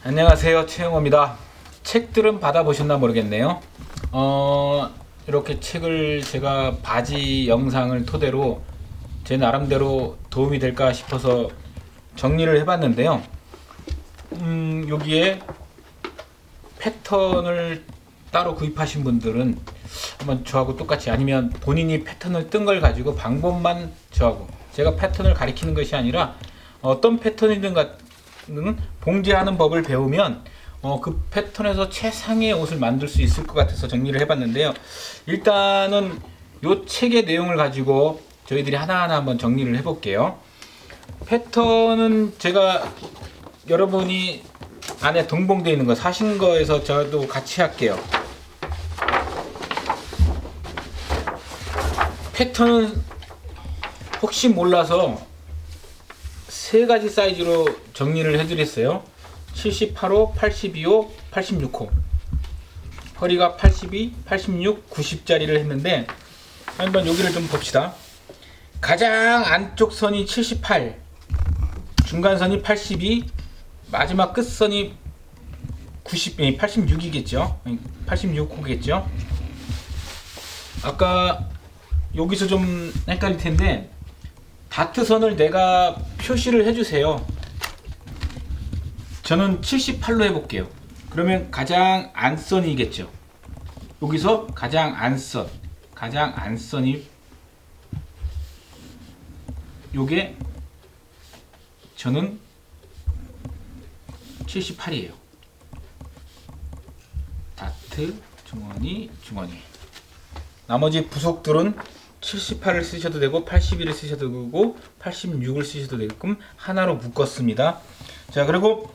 안녕하세요, 최영호입니다. 책들은 받아보셨나 모르겠네요. 이렇게 책을 제가 바지 영상을 토대로 제 나름대로 도움이 될까 싶어서 정리를 해봤는데요. 여기에 패턴을 따로 구입하신 분들은 한번 저하고 똑같이, 아니면 본인이 패턴을 뜬 걸 가지고 방법만 저하고, 제가 패턴을 가리키는 것이 아니라 어떤 패턴이든 봉제하는 법을 배우면 그 패턴에서 최상의 옷을 만들 수 있을 것 같아서 정리를 해봤는데요. 일단은 이 책의 내용을 가지고 저희들이 하나하나 한번 정리를 해볼게요. 패턴은 제가 여러분이 안에 동봉되어 있는 거 사신 거에서 저도 같이 할게요. 패턴은 혹시 몰라서 세 가지 사이즈로 정리를 해드렸어요. 78호, 82호, 86호. 허리가 82, 86, 90짜리를 했는데 한번 여기를 좀 봅시다. 가장 안쪽 선이 78, 중간선이 82, 마지막 끝선이 90, 86이겠죠. 86호겠죠. 아까 여기서 좀 헷갈릴 텐데 다트선을 내가 표시를 해주세요. 저는 78로 해볼게요. 그러면 가장 안선이겠죠. 여기서 가장 안선이 요게 저는 78이에요. 다트, 중원이. 나머지 부속들은 78을 쓰셔도 되고 81을 쓰셔도 되고 86을 쓰셔도 되게끔 하나로 묶었습니다. 자, 그리고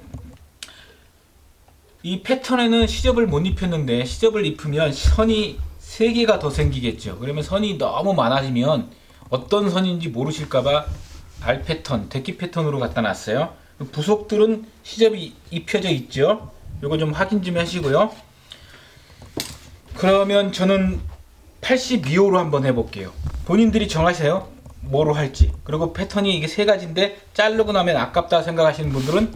이 패턴에는 시접을 못 입혔는데, 시접을 입으면 선이 3개가 더 생기겠죠. 그러면 선이 너무 많아지면 어떤 선인지 모르실까봐 알 패턴, 데키 패턴으로 갖다 놨어요. 부속들은 시접이 입혀져 있죠. 이거 좀 확인 좀 하시고요. 그러면 저는 82호로 한번 해볼게요. 본인들이 정하세요. 뭐로 할지. 그리고 패턴이 이게 세 가지인데 자르고 나면 아깝다 생각하시는 분들은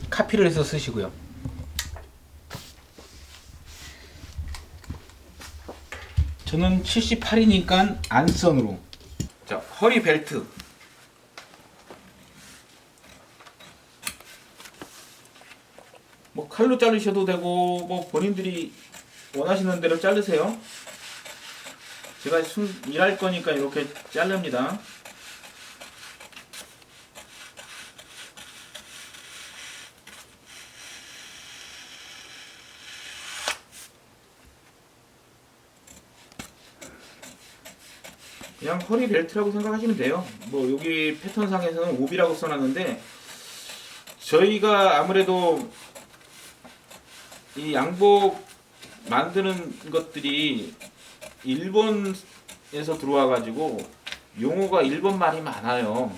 카피를 해서 쓰시고요. 저는 78이니까 안선으로. 자, 허리 벨트. 뭐 칼로 자르셔도 되고 뭐 본인들이 원하시는 대로 자르세요. 제가 일할 거니까 이렇게 자릅니다. 그냥 허리 벨트라고 생각하시면 돼요. 뭐 여기 패턴상에서는 오비라고 써놨는데 저희가 아무래도 이 양복 만드는 것들이 일본에서 들어와 가지고 용어가 일본 말이 많아요.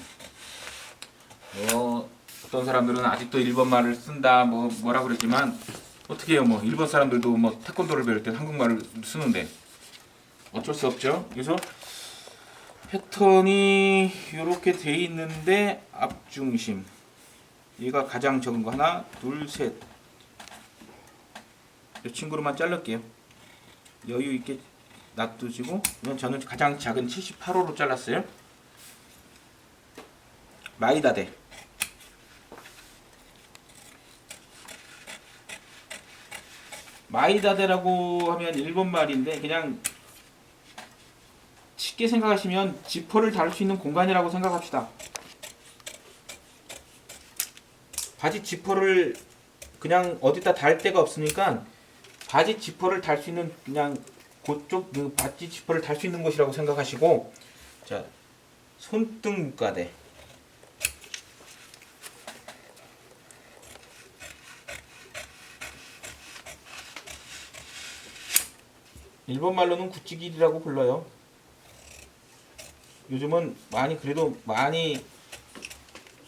어떤 사람들은 아직도 일본 말을 쓴다 뭐라 그러지만 어떻게 해요. 뭐 일본 사람들도 뭐 태권도를 배울 때 한국말을 쓰는데 어쩔 수 없죠. 그래서 패턴이 이렇게 돼 있는데 앞중심 얘가 가장 적은 거 하나 둘 셋, 이 친구로만 자를게요. 여유 있게 놔두시고, 저는 가장 작은 78호로 잘랐어요. 마이다데. 마이다데라고 하면 일본 말인데 그냥 쉽게 생각하시면 지퍼를 달 수 있는 공간이라고 생각합시다. 바지 지퍼를 그냥 어디다 달 데가 없으니까 바지 지퍼를 달 수 있는, 그냥 그쪽 그 바지 지퍼를 달 수 있는 곳이라고 생각하시고, 자, 손등 묶가대. 일본 말로는 구찌길이라고 불러요. 요즘은 그래도 많이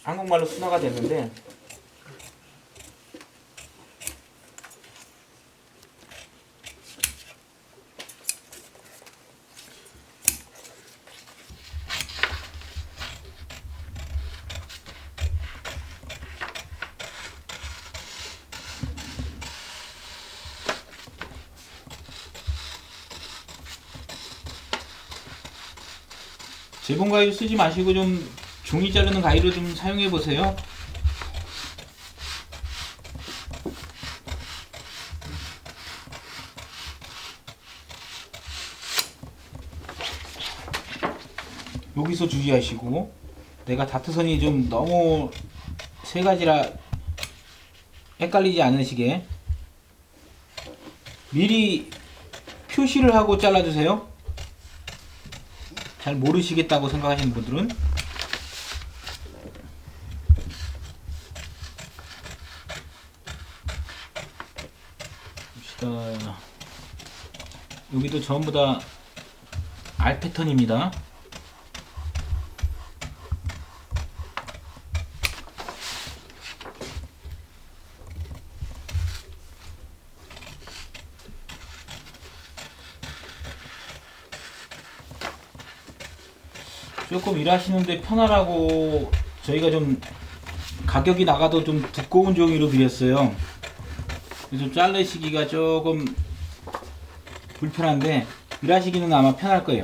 한국말로 순화가 됐는데 제본 가위로 쓰지 마시고 좀 종이 자르는 가위로 좀 사용해 보세요. 여기서 주의하시고, 내가 다트선이 좀 너무 세 가지라 헷갈리지 않으시게 미리 표시를 하고 잘라주세요. 잘 모르시겠다고 생각하시는 분들은. 봅시다. 여기도 전부 다 알 패턴입니다. 조금 일하시는데 편하라고 저희가 좀 가격이 나가도 좀 두꺼운 종이로 드렸어요. 그래서 자르시기가 조금 불편한데 일하시기는 아마 편할 거예요.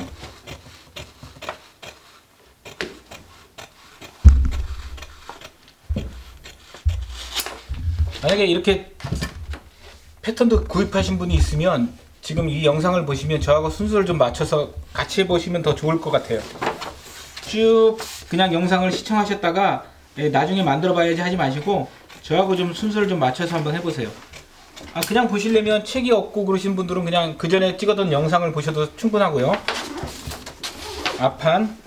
만약에 이렇게 패턴도 구입하신 분이 있으면 지금 이 영상을 보시면 저하고 순서를 좀 맞춰서 같이 해보시면 더 좋을 것 같아요. 쭉 그냥 영상을 시청하셨다가 나중에 만들어 봐야지 하지 마시고 저하고 좀 순서를 좀 맞춰서 한번 해보세요. 그냥 보시려면 책이 없고 그러신 분들은 그냥 그 전에 찍었던 영상을 보셔도 충분하고요. 앞판.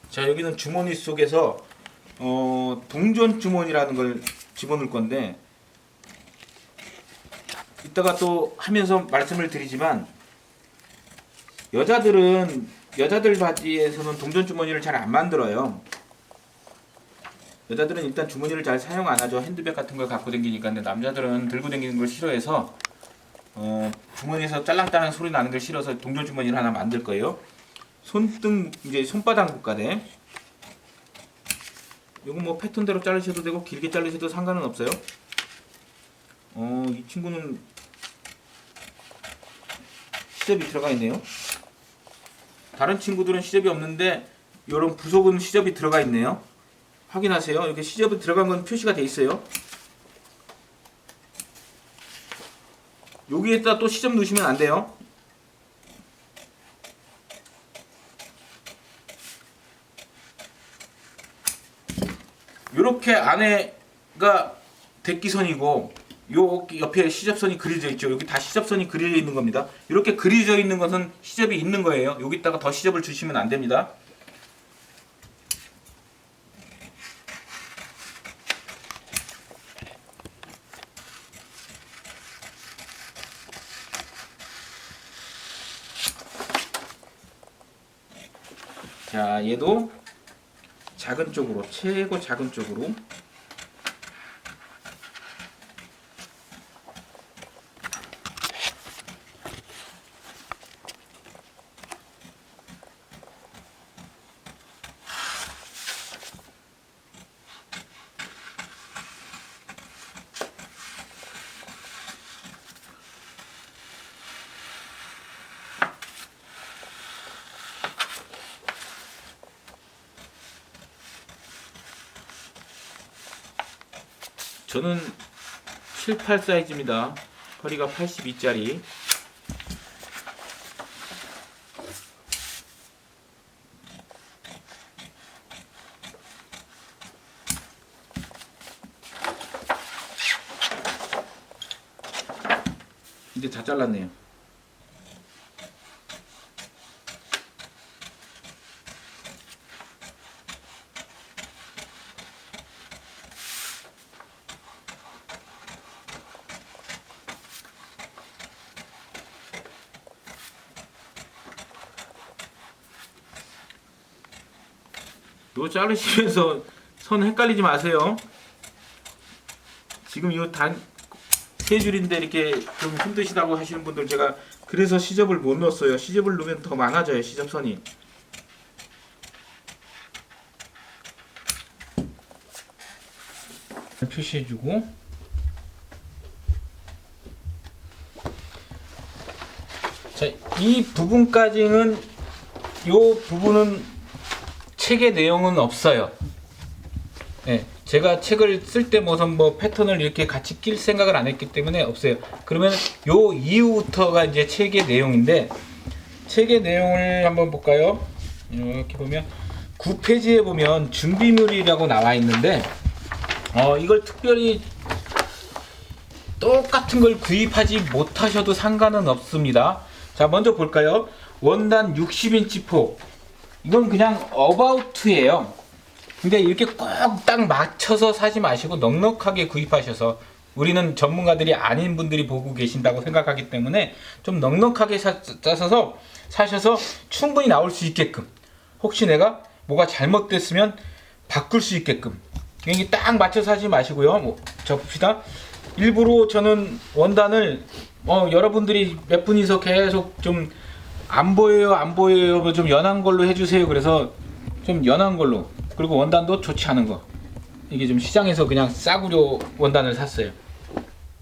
자, 여기는 주머니 속에서 동전 주머니라는 걸 집어넣을 건데, 이따가 또 하면서 말씀을 드리지만 여자들 바지에서는 동전 주머니를 잘 안 만들어요. 여자들은 일단 주머니를 잘 사용 안 하죠. 핸드백 같은 걸 갖고 다니니까. 근데 남자들은 들고 다니는 걸 싫어해서 주머니에서 짤랑짤랑 소리 나는 걸 싫어서 동전 주머니를 하나 만들 거예요. 손등 이제 손바닥 국가대. 요거 뭐 패턴대로 자르셔도 되고 길게 자르셔도 상관은 없어요. 이 친구는 시접이 들어가 있네요. 다른 친구들은 시접이 없는데 요런 부속은 시접이 들어가 있네요. 확인하세요. 이렇게 시접이 들어간 건 표시가 돼 있어요. 여기에다 또 시접 넣으시면 안 돼요. 요렇게 안에가 대기선이고 요 옆에 시접선이 그려져 있죠. 여기 다 시접선이 그려져 있는 겁니다. 이렇게 그려져 있는 것은 시접이 있는 거예요. 여기다가 더 시접을 주시면 안 됩니다. 자, 얘도 작은 쪽으로, 최고 작은 쪽으로. 저는 7, 8 사이즈입니다. 허리가 82짜리. 이제 다 잘랐네요. 이거 자르시면서 선 헷갈리지 마세요. 지금 이거 단 세 줄인데 이렇게 좀 힘드시다고 하시는 분들, 제가 그래서 시접을 못 넣었어요. 시접을 넣으면 더 많아져요, 시접선이. 표시해주고, 자, 이 부분까지는 요 부분은 책의 내용은 없어요. 예, 제가 책을 쓸 때 무슨 뭐 패턴을 이렇게 같이 낄 생각을 안 했기 때문에 없어요. 그러면 요 이후부터가 이제 책의 내용인데, 책의 내용을 한번 볼까요? 이렇게 보면 9페이지에 보면 준비물이라고 나와 있는데, 이걸 특별히 똑같은 걸 구입하지 못하셔도 상관은 없습니다. 자, 먼저 볼까요? 원단 60인치 폭. 이건 그냥 어바우트예요. 근데 이렇게 꼭 딱 맞춰서 사지 마시고 넉넉하게 구입하셔서, 우리는 전문가들이 아닌 분들이 보고 계신다고 생각하기 때문에 좀 넉넉하게 사셔서 충분히 나올 수 있게끔, 혹시 내가 뭐가 잘못됐으면 바꿀 수 있게끔 이게 딱 맞춰서 하지 마시고요. 자, 봅시다. 일부러 저는 원단을 여러분들이 몇 분이서 계속 좀 안 보여요 좀 연한 걸로 해주세요. 그래서 좀 연한 걸로, 그리고 원단도 좋지 않은 거, 이게 좀 시장에서 그냥 싸구려 원단을 샀어요.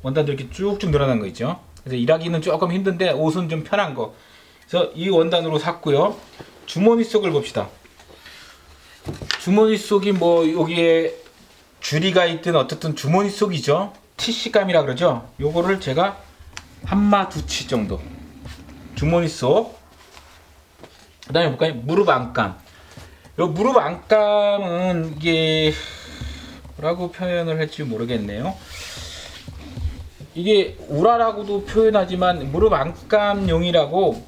원단도 이렇게 쭉쭉 늘어난 거 있죠. 그래서 일하기는 조금 힘든데 옷은 좀 편한 거, 그래서 이 원단으로 샀고요. 주머니 속을 봅시다. 주머니 속이 뭐 여기에 줄이가 있든 어쨌든 주머니 속이죠. 티시감이라 그러죠. 요거를 제가 한마 두치 정도 주머니 속. 그 다음에 볼까요? 무릎 안감. 요 무릎 안감은 이게 뭐라고 표현을 할지 모르겠네요. 이게 우라라고도 표현하지만 무릎 안감용이라고,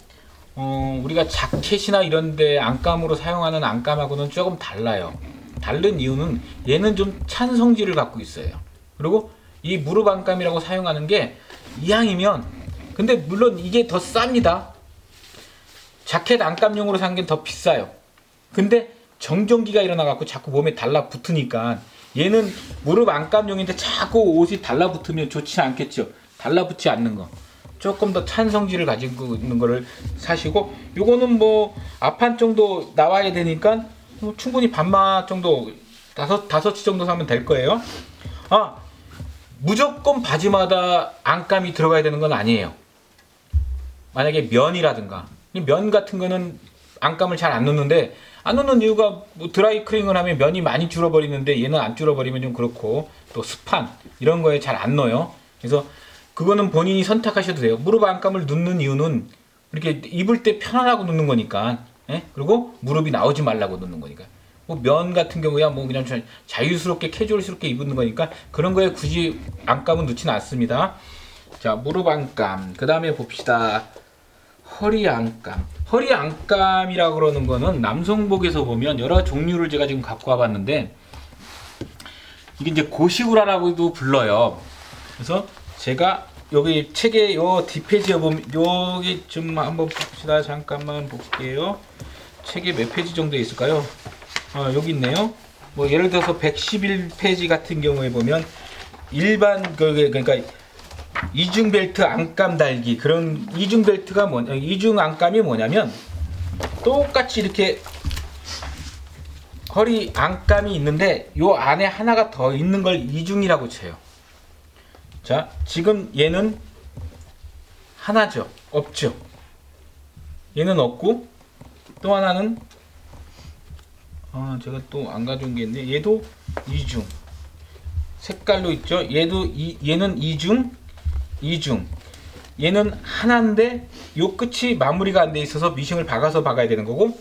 우리가 자켓이나 이런데 안감으로 사용하는 안감하고는 조금 달라요. 다른 이유는 얘는 좀 찬 성질을 갖고 있어요. 그리고 이 무릎 안감이라고 사용하는 게 이왕이면, 근데 물론 이게 더 쌉니다. 자켓 안감용으로 산 게 더 비싸요. 근데 정전기가 일어나갖고 자꾸 몸에 달라붙으니까, 얘는 무릎 안감용인데 자꾸 옷이 달라붙으면 좋지 않겠죠. 달라붙지 않는 거, 조금 더 찬 성질을 가지고 있는 거를 사시고, 요거는 뭐 앞판 정도 나와야 되니까 충분히 반마 정도, 다섯치 정도 사면 될 거예요. 무조건 바지마다 안감이 들어가야 되는 건 아니에요. 만약에 면이라든가, 면 같은 거는 안감을 잘 안 넣는데, 안 넣는 이유가 뭐 드라이 클링을 하면 면이 많이 줄어버리는데 얘는 안 줄어버리면 좀 그렇고, 또 스판 이런 거에 잘 안 넣어요. 그래서 그거는 본인이 선택하셔도 돼요. 무릎 안감을 넣는 이유는 이렇게 입을 때 편안하고 넣는 거니까, 그리고 무릎이 나오지 말라고 넣는 거니까. 뭐 면 같은 경우야 뭐 그냥 자유스럽게 캐주얼스럽게 입는 거니까 그런 거에 굳이 안감은 넣지는 않습니다. 자, 무릎 안감. 그 다음에 봅시다. 허리 안감. 허리 안감이라고 그러는 거는 남성복에서 보면 여러 종류를 제가 지금 갖고 와봤는데, 이게 이제 고시우라라고도 불러요. 그래서 제가 여기 책의 요 뒷페이지에 보면, 여기 좀 한번 봅시다. 잠깐만 볼게요. 책에 몇 페이지 정도 있을까요? 여기 있네요. 뭐 예를 들어서 111페이지 같은 경우에 보면 일반 그러니까 이중 벨트 안감 달기, 그런 이중 벨트가 이중 안감이 뭐냐면, 똑같이 이렇게 허리 안감이 있는데 요 안에 하나가 더 있는 걸 이중이라고 쳐요. 자, 지금 얘는 하나죠. 없죠. 얘는 없고, 또 하나는 제가 또 안 가져온 게 있네. 얘도 이중 색깔로 있죠. 얘는 이중, 얘는 하나인데 요 끝이 마무리가 안 돼 있어서 미싱을 박아서 박아야 되는 거고,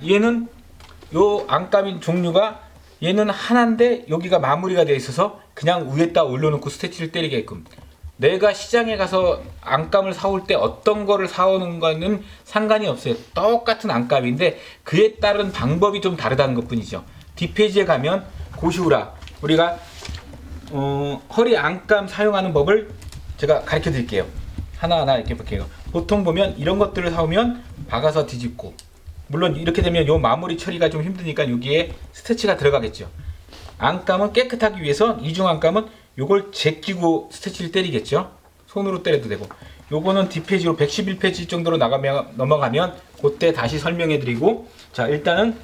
얘는 요 안감인 종류가, 얘는 하나인데 여기가 마무리가 돼 있어서 그냥 위에다 올려놓고 스티치를 때리게끔. 내가 시장에 가서 안감을 사올 때 어떤 거를 사오는 거는 상관이 없어요. 똑같은 안감인데 그에 따른 방법이 좀 다르다는 것 뿐이죠. 뒷페이지에 가면 고시우라, 우리가 허리 안감 사용하는 법을 제가 가르쳐 드릴게요. 하나하나 이렇게 볼게요. 보통 보면 이런 것들을 사오면 박아서 뒤집고, 물론 이렇게 되면 요 마무리 처리가 좀 힘드니까 여기에 스티치가 들어가겠죠. 안감은 깨끗하기 위해서 이중 안감은 요걸 제끼고 스티치를 때리겠죠. 손으로 때려도 되고. 요거는 뒷페이지로 111페이지 정도로 넘어가면 그때 다시 설명해 드리고, 자, 일단은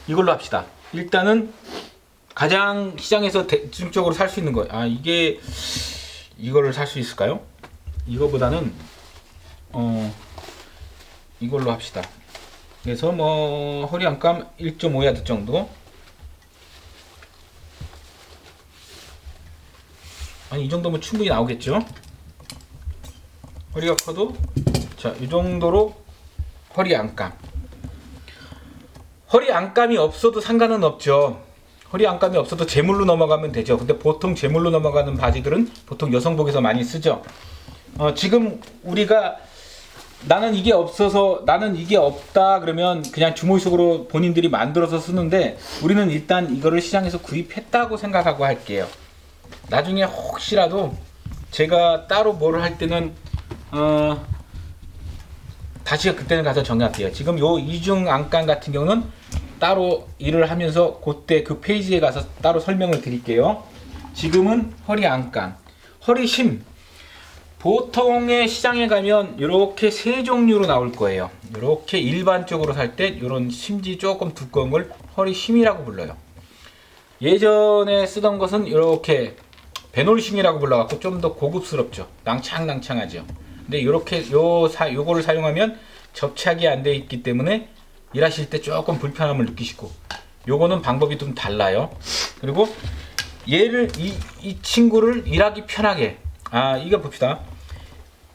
이걸로 합시다. 일단은 가장 시장에서 대중적으로 살 수 있는 거, 이거를 살 수 있을까요? 이거보다는 이걸로 합시다. 그래서 뭐 허리 안감 1.5야드 정도. 아니 이 정도면 충분히 나오겠죠. 허리가 커도 자, 이 정도로 허리 안감. 허리 안감이 없어도 상관은 없죠. 허리 안감이 없어도 제물로 넘어가면 되죠. 근데 보통 제물로 넘어가는 바지들은 보통 여성복에서 많이 쓰죠. 지금 우리가 나는 이게 없어서 나는 이게 없다 그러면 그냥 주머니속으로 본인들이 만들어서 쓰는데 우리는 일단 이거를 시장에서 구입했다고 생각하고 할게요. 나중에 혹시라도 제가 따로 뭐를 할 때는 다시 그때는 가서 정리할게요. 지금 요 이중 안감 같은 경우는 따로 일을 하면서 그때 그 페이지에 가서 따로 설명을 드릴게요. 지금은 허리 안감, 허리 심. 보통의 시장에 가면 이렇게 세 종류로 나올 거예요. 이렇게 일반적으로 살 때 이런 심지 조금 두꺼운 걸 허리 심이라고 불러요. 예전에 쓰던 것은 이렇게 베놀심이라고 불러갖고 좀 더 고급스럽죠. 낭창낭창하죠. 근데 이렇게 요거를 사용하면 접착이 안 돼 있기 때문에 일하실 때 조금 불편함을 느끼시고, 요거는 방법이 좀 달라요. 그리고 얘를 이 친구를 일하기 편하게, 이거 봅시다.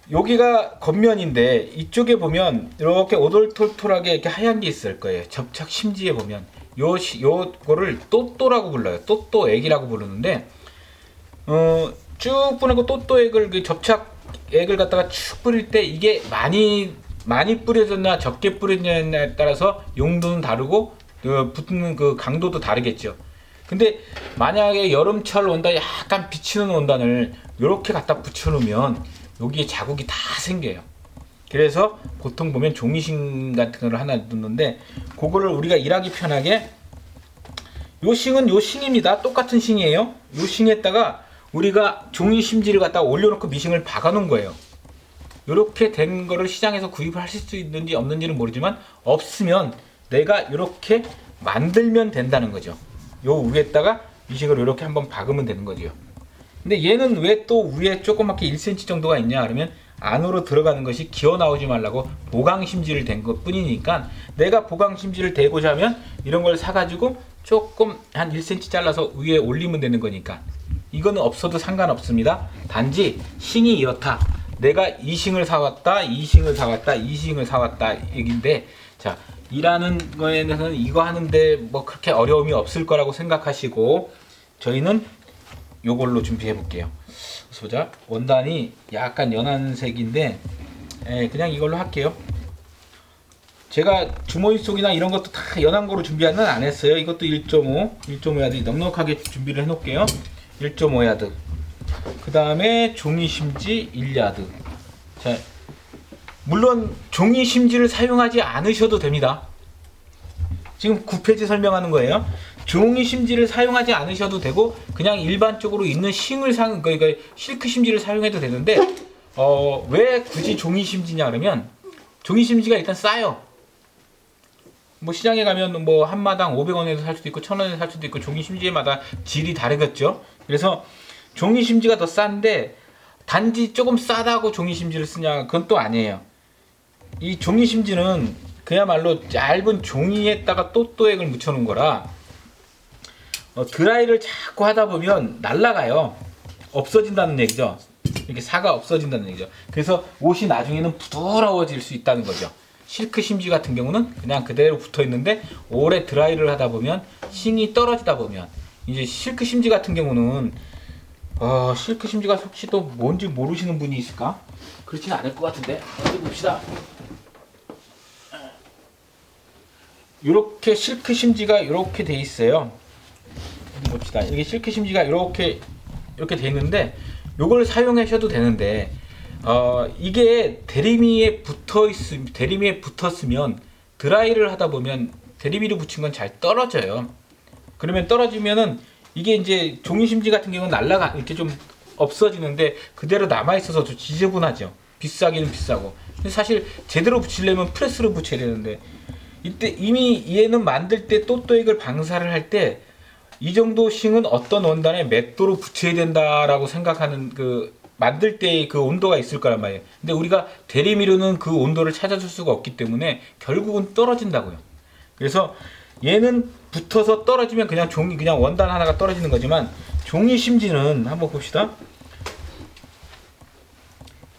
여기가 겉면인데 이쪽에 보면 이렇게 오돌톨톨하게 이렇게 하얀 게 있을 거예요. 접착 심지에 보면 요거를 또또라고 불러요. 또또액이라고 부르는데 쭉 뿌리고 또또액을 그 접착액을 갖다가 쭉 뿌릴 때 이게 많이 뿌려졌나 적게 뿌려졌냐에 따라서 용도는 다르고 붙는 그 강도도 다르겠죠. 근데 만약에 여름철 원단, 약간 비치는 원단을 이렇게 갖다 붙여놓으면 여기에 자국이 다 생겨요. 그래서 보통 보면 종이싱 같은 거를 하나 넣는데, 그거를 우리가 일하기 편하게, 요 싱은 요 싱입니다. 똑같은 싱이에요. 요 싱에다가 우리가 종이 심지를 갖다 올려놓고 미싱을 박아 놓은 거예요. 이렇게 된 거를 시장에서 구입하실 수 있는지 없는지는 모르지만, 없으면 내가 이렇게 만들면 된다는 거죠. 요 위에다가 미싱을 이렇게 한번 박으면 되는 거죠. 근데 얘는 왜 또 위에 조그맣게 1cm 정도가 있냐 그러면, 안으로 들어가는 것이 기어 나오지 말라고 보강 심지를 댄 것 뿐이니까, 내가 보강 심지를 대고자 하면 이런 걸 사가지고 조금 한 1cm 잘라서 위에 올리면 되는 거니까 이거는 없어도 상관없습니다. 단지 싱이 이렇다, 내가 이 싱을 사왔다, 이 싱을 사왔다, 이 싱을 사왔다 얘긴데, 자, 일하는 거에는 이거 하는데 뭐 그렇게 어려움이 없을 거라고 생각하시고, 저희는 요걸로 준비해 볼게요. 보자. 원단이 약간 연한 색인데 그냥 이걸로 할게요. 제가 주머니 속이나 이런 것도 다 연한 거로 준비는 안 했어요. 이것도 1.5야드 넉넉하게 준비를 해 놓을게요. 1.5야드. 그 다음에 종이 심지 1야드. 자, 물론 종이 심지를 사용하지 않으셔도 됩니다. 지금 9페이지 설명하는 거예요. 종이 심지를 사용하지 않으셔도 되고 그냥 일반적으로 있는 그러니까 실크 심지를 사용해도 되는데, 왜 굳이 종이 심지냐 그러면, 종이 심지가 일단 싸요. 뭐 시장에 가면 뭐 한 마당 500원에서 살 수도 있고 1000원에서 살 수도 있고, 종이 심지마다 질이 다르겠죠. 그래서 종이 심지가 더 싼데, 단지 조금 싸다고 종이 심지를 쓰냐, 그건 또 아니에요. 이 종이 심지는 그야말로 얇은 종이에다가 또또액을 묻혀 놓은 거라 드라이를 자꾸 하다 보면 날아가요. 없어진다는 얘기죠. 이렇게 사가 없어진다는 얘기죠. 그래서 옷이 나중에는 부드러워질 수 있다는 거죠. 실크 심지 같은 경우는 그냥 그대로 붙어 있는데, 오래 드라이를 하다 보면 싱이 떨어지다 보면, 이제 실크 심지 같은 경우는 실크 심지가 혹시 또 뭔지 모르시는 분이 있을까? 그렇지는 않을 것 같은데, 어디 봅시다. 이렇게 실크 심지가 이렇게 돼 있어요. 봅시다. 이게 실크 심지가 이렇게 돼 있는데, 요걸 사용하셔도 되는데, 이게 대리미에 붙었으면 드라이를 하다 보면 대리미를 붙인 건 잘 떨어져요. 그러면 떨어지면은 이게 이제 종이 심지 같은 경우는 이렇게 좀 없어지는데, 그대로 남아 있어서 좀 지저분하죠. 비싸기는 비싸고. 근데 사실 제대로 붙이려면 프레스로 붙여야 되는데, 이때 이미 얘는 만들 때 또또액을 방사를 할 때 이 정도 싱은 어떤 원단에 몇 도로 붙여야 된다라고 생각하는 그 만들 때 그 온도가 있을 거란 말이에요. 근데 우리가 대리미루는 그 온도를 찾아줄 수가 없기 때문에 결국은 떨어진다고요. 그래서 얘는 붙어서 떨어지면 그냥 종이, 그냥 원단 하나가 떨어지는 거지만, 종이 심지는 한번 봅시다.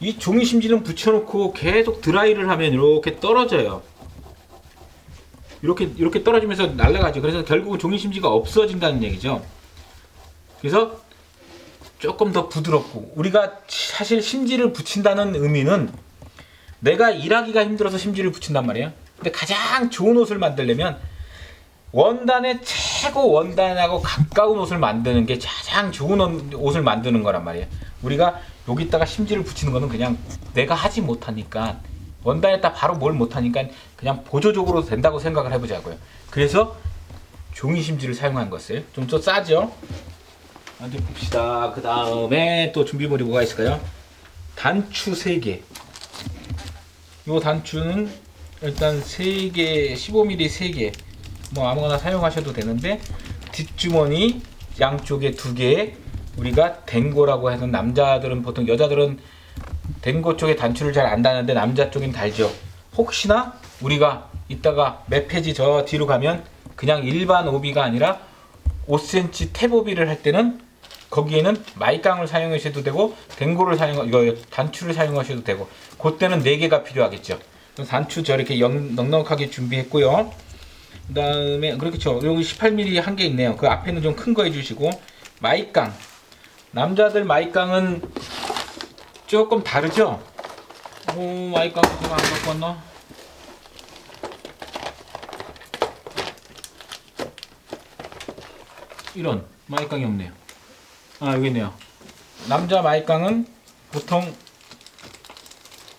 이 종이 심지는 붙여놓고 계속 드라이를 하면 이렇게 떨어져요. 이렇게 떨어지면서 날아가죠. 그래서 결국은 종이 심지가 없어진다는 얘기죠. 그래서 조금 더 부드럽고, 우리가 사실 심지를 붙인다는 의미는 내가 일하기가 힘들어서 심지를 붙인단 말이에요. 근데 가장 좋은 옷을 만들려면 원단의 최고 원단하고 가까운 옷을 만드는 게 가장 좋은 옷을 만드는 거란 말이에요. 우리가 여기다가 심지를 붙이는 거는 그냥 내가 하지 못하니까, 원단에다 바로 뭘 못하니까 그냥 보조적으로 된다고 생각을 해보자고요. 그래서 종이 심지를 사용한 것을 좀 더 싸죠. 어디 봅시다. 그 다음에 또 준비물이 뭐가 있을까요? 단추 3개. 요 단추는 일단 3개, 15mm 3개. 뭐 아무거나 사용하셔도 되는데, 뒷주머니 양쪽에 2개. 우리가 댕고라고 해서, 남자들은 보통, 여자들은 댕고 쪽에 단추를 잘 안 다는데 남자 쪽엔 달죠. 혹시나 우리가 이따가 몇 페이지 저 뒤로 가면 그냥 일반 오비가 아니라 5cm 탭 오비를 할 때는 거기에는 마이깡을 사용하셔도 되고, 댕고를 이거 단추를 사용하셔도 되고, 그때는 4개가 필요하겠죠. 단추 저렇게 넉넉하게 준비했고요. 그 다음에 그렇겠죠. 여기 18mm 한 개 있네요. 그 앞에는 좀 큰 거 해주시고, 마이깡. 남자들 마이깡은 조금 다르죠. 마이깡 제가 안 갖고 왔나? 이런 마이깡이 없네요. 아, 여기 있네요. 남자 마이깡은 보통,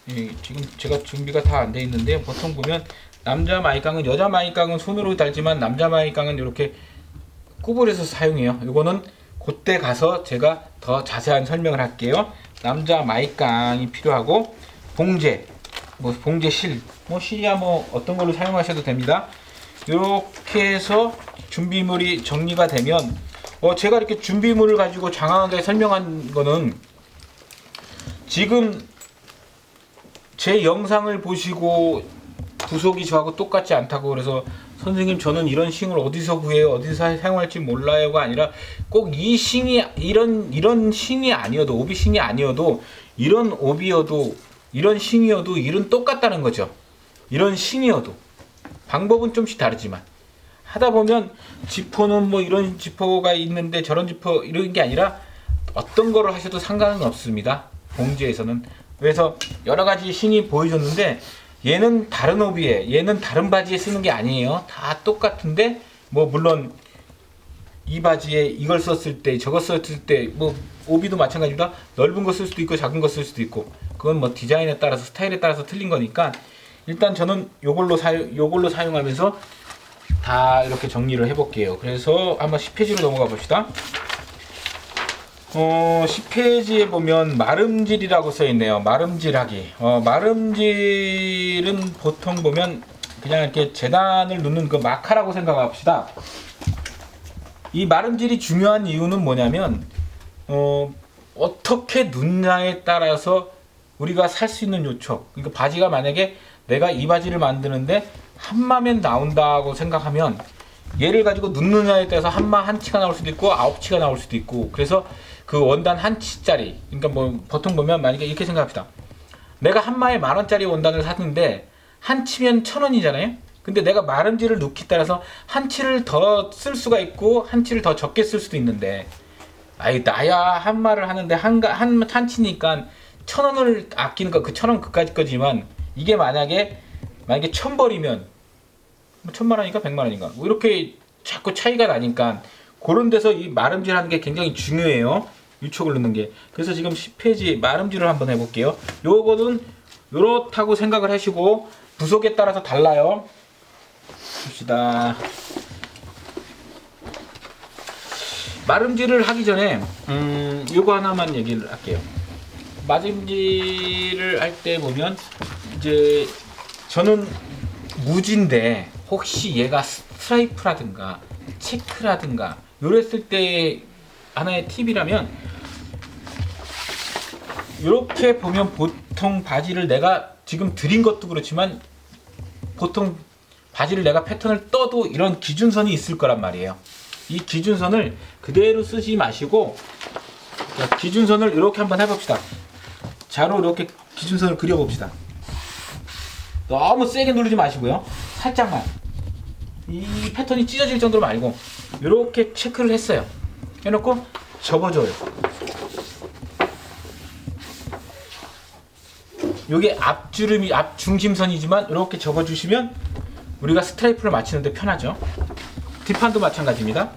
지금 제가 준비가 다 안 돼 있는데, 보통 보면 남자 마이깡은, 여자 마이깡은 손으로 달지만 남자 마이깡은 이렇게 구부려서 사용해요. 이거는 그때 가서 제가 더 자세한 설명을 할게요. 남자 마이깡이 필요하고, 봉제, 뭐 봉제 실, 뭐 실이야 뭐 어떤 걸로 사용하셔도 됩니다. 이렇게 해서 준비물이 정리가 되면, 제가 이렇게 준비물을 가지고 장황하게 설명한 거는, 지금 제 영상을 보시고 부속이 저하고 똑같지 않다고 그래서 선생님 저는 이런 싱을 어디서 구해요, 어디서 사용할지 몰라요가 아니라, 꼭 이 싱이 이런 싱이 아니어도, 오비 싱이 아니어도, 이런 오비여도, 이런 싱이어도 일은 똑같다는 거죠. 이런 싱이어도 방법은 좀씩 다르지만, 하다 보면 지퍼는 뭐 이런 지퍼가 있는데 저런 지퍼 이런 게 아니라 어떤 거를 하셔도 상관은 없습니다. 봉지에서는. 그래서 여러 가지 싱이 보여줬는데, 얘는 다른 오비에, 얘는 다른 바지에 쓰는 게 아니에요. 다 똑같은데, 뭐 물론 이 바지에 이걸 썼을 때, 저거 썼을 때, 뭐 오비도 마찬가지입니다. 넓은 거 쓸 수도 있고 작은 거 쓸 수도 있고, 그건 뭐 디자인에 따라서, 스타일에 따라서 틀린 거니까, 일단 저는 요걸로 사용하면서 다 이렇게 정리를 해볼게요. 그래서 한번 10페이지로 넘어가 봅시다. 10페이지에 보면 마름질이라고 써있네요. 마름질하기. 마름질은 보통 보면 그냥 이렇게 재단을 놓는 그 마카라고 생각합시다. 이 마름질이 중요한 이유는 뭐냐면, 어떻게 눕냐에 따라서 우리가 살 수 있는 요촉. 그러니까 바지가 만약에 내가 이 바지를 만드는데 한마면 나온다고 생각하면, 얘를 가지고 눕느냐에 따라서 한마 한 치가 나올 수도 있고 9치가 나올 수도 있고, 그래서 그 원단 한 치짜리, 그러니까 뭐 보통 보면 만약에 이렇게 생각합시다. 내가 한마에 10,000원짜리 원단을 샀는데 한 치면 1,000원이잖아요. 근데 내가 마름질을 넣기 따라서 한 치를 더 쓸 수가 있고 한 치를 더 적게 쓸 수도 있는데, 아이 나야 한마를 하는데 한 치니까 1,000원을 아끼는 거, 그 1,000원 그까짓 거지만, 이게 만약에 1,000벌이면 뭐 1,000만원인가 100만원인가 뭐 이렇게 자꾸 차이가 나니까, 그런 데서 이 마름질 하는 게 굉장히 중요해요. 유촉을 넣는 게. 그래서 지금 10페이지 마름질을 한번 해볼게요. 요거는 요렇다고 생각을 하시고, 부속에 따라서 달라요. 봅시다. 마름질을 하기 전에 요거 하나만 얘기를 할게요. 마름질을 할 때 보면, 이제 저는 무지인데 혹시 얘가 스트라이프라든가 체크라든가 요랬을 때 하나의 팁이라면, 이렇게 보면 보통 바지를 내가 지금 드린 것도 그렇지만 보통 바지를 내가 패턴을 떠도 이런 기준선이 있을 거란 말이에요. 이 기준선을 그대로 쓰지 마시고, 자, 기준선을 이렇게 한번 해봅시다. 자로 이렇게 기준선을 그려봅시다. 너무 세게 누르지 마시고요. 살짝만. 이 패턴이 찢어질 정도로 말고 이렇게 체크를 했어요. 해놓고 접어줘요. 요게 앞주름이 앞 중심선이지만 이렇게 접어주시면 우리가 스트라이프를 맞추는데 편하죠. 뒷판도 마찬가지입니다.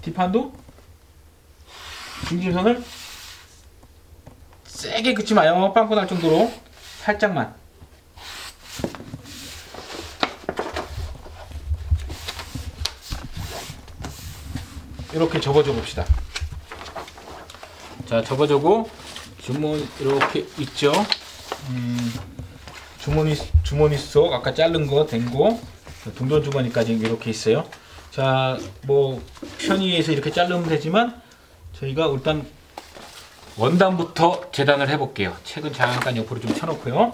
뒷판도 중심선을 세게 긋지 마요. 빵꾸 날 정도로 살짝만. 이렇게 접어줘 봅시다. 자, 접어주고 주머니 이렇게 있죠. 주머니 속 아까 자른 거 댕고 동전 주머니까지 이렇게 있어요. 자, 뭐 편의에서 이렇게 자르면 되지만 저희가 일단 원단부터 재단을 해볼게요. 책은 잠깐 옆으로 좀 쳐놓고요.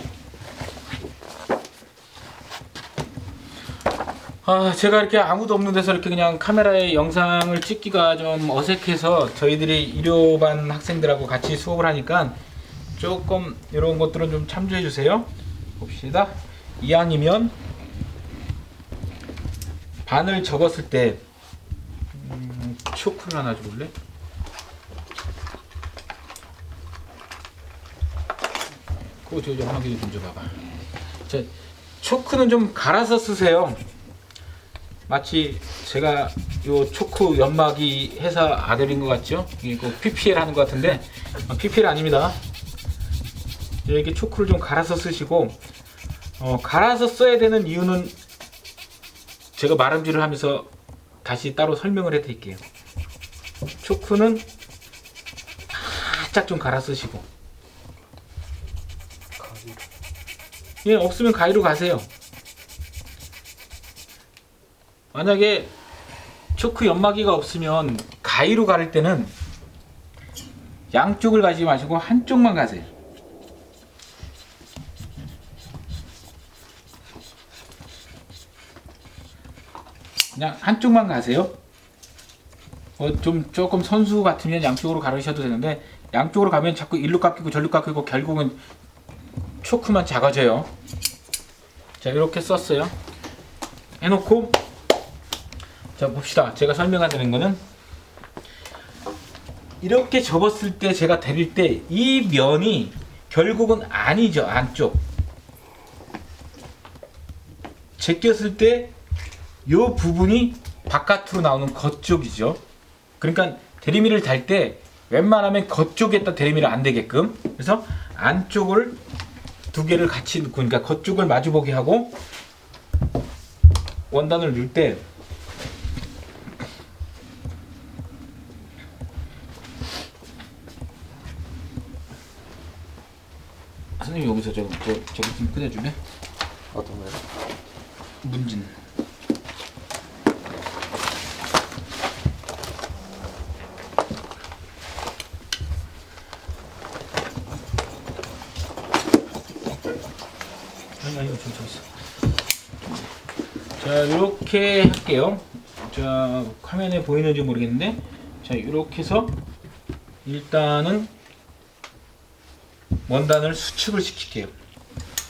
제가 이렇게 아무도 없는 데서 이렇게 그냥 카메라에 영상을 찍기가 좀 어색해서 저희들이 일요반 학생들하고 같이 수업을 하니까 조금 이런 것들은 좀 참조해 주세요. 봅시다. 이왕이면 반을 접었을 때 초크를 하나 줘볼래? 그거 저 연막이 좀 줘봐봐. 자, 초크는 좀 갈아서 쓰세요. 마치 제가 요 초크 연막이 회사 아들인 것 같죠? 이거 PPL 하는 것 같은데 PPL 아닙니다. 이렇게 초크를 좀 갈아서 쓰시고, 갈아서 써야 되는 이유는 제가 말음질을 하면서 다시 따로 설명을 해 드릴게요. 초크는 살짝 좀 갈아 쓰시고, 예, 없으면 가위로 가세요. 만약에 초크 연마기가 없으면 가위로 가를 때는 양쪽을 가지 마시고 한쪽만 가세요. 그냥 한쪽만 가세요. 조금 선수 같으면 양쪽으로 가르셔도 되는데 양쪽으로 가면 자꾸 일로 깎이고 절로 깎이고 결국은 초크만 작아져요. 자, 이렇게 썼어요. 해놓고, 자, 봅시다. 제가 설명하는 거는 이렇게 접었을 때 제가 데릴 때 이 면이 결국은 아니죠. 안쪽 제꼈을 때 이 부분이 바깥으로 나오는 겉쪽이죠. 그러니까 대리미를 달 때 웬만하면 겉쪽에다 대리미를 안 되게끔, 그래서 안쪽을 두 개를 같이 넣고, 그러니까 겉쪽을 마주보게 하고 원단을 넣을 때 선생님 여기서 저기 좀 꺼내줄래? 어떤 거요? 문진. 아니 이거 좀 있어. 자, 이렇게 할게요. 자, 화면에 보이는지 모르겠는데, 자, 이렇게 해서 일단은 원단을 수축을 시킬게요.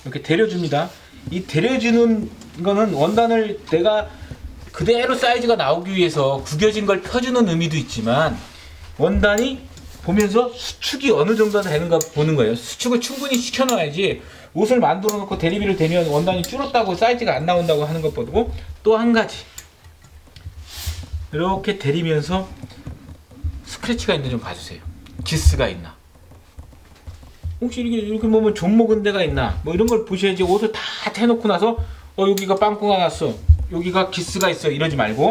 이렇게 데려줍니다. 이 데려주는 거는 원단을 내가 그대로 사이즈가 나오기 위해서 구겨진 걸 펴주는 의미도 있지만, 원단이 보면서 수축이 어느 정도 되는가 보는 거예요. 수축을 충분히 시켜놔야지 옷을 만들어 놓고 대리비를 대면 원단이 줄었다고 사이즈가 안 나온다고 하는 것 보고, 또 한 가지 이렇게 대리면서 스크래치가 있는지 좀 봐주세요. 기스가 있나, 혹시 이렇게 보면 좀 먹은 데가 있나, 뭐 이런 걸 보셔야지. 옷을 다 해놓고 나서 여기가 빵꾸가 났어, 여기가 기스가 있어 이러지 말고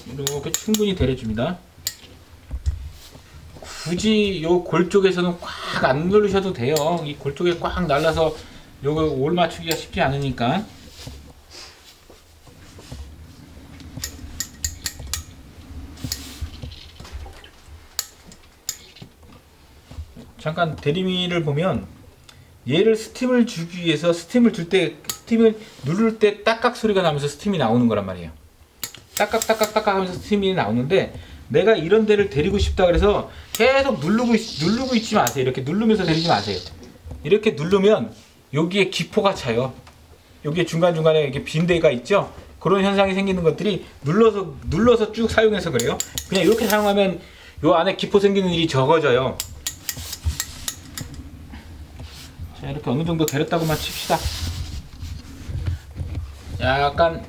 이렇게 충분히 데려줍니다. 굳이 요 골 쪽에서는 꽉 안 누르셔도 돼요. 이 골 쪽에 꽉 날라서 요거 올 맞추기가 쉽지 않으니까. 잠깐 대리미를 보면 얘를 스팀을 주기 위해서 스팀을 누를 때 딱깍 소리가 나면서 스팀이 나오는 거란 말이에요. 딱깍 하면서 스팀이 나오는데 내가 이런 데를 데리고 싶다 그래서 계속 누르고 있지 마세요. 이렇게 누르면서 데리지 마세요. 이렇게 누르면 여기에 기포가 차요. 여기에 중간중간에 이렇게 빈 데가 있죠. 그런 현상이 생기는 것들이 눌러서 쭉 사용해서 그래요. 그냥 이렇게 사용하면 요 안에 기포 생기는 일이 적어져요. 자, 이렇게 어느 정도 데렸다고만 칩시다. 약간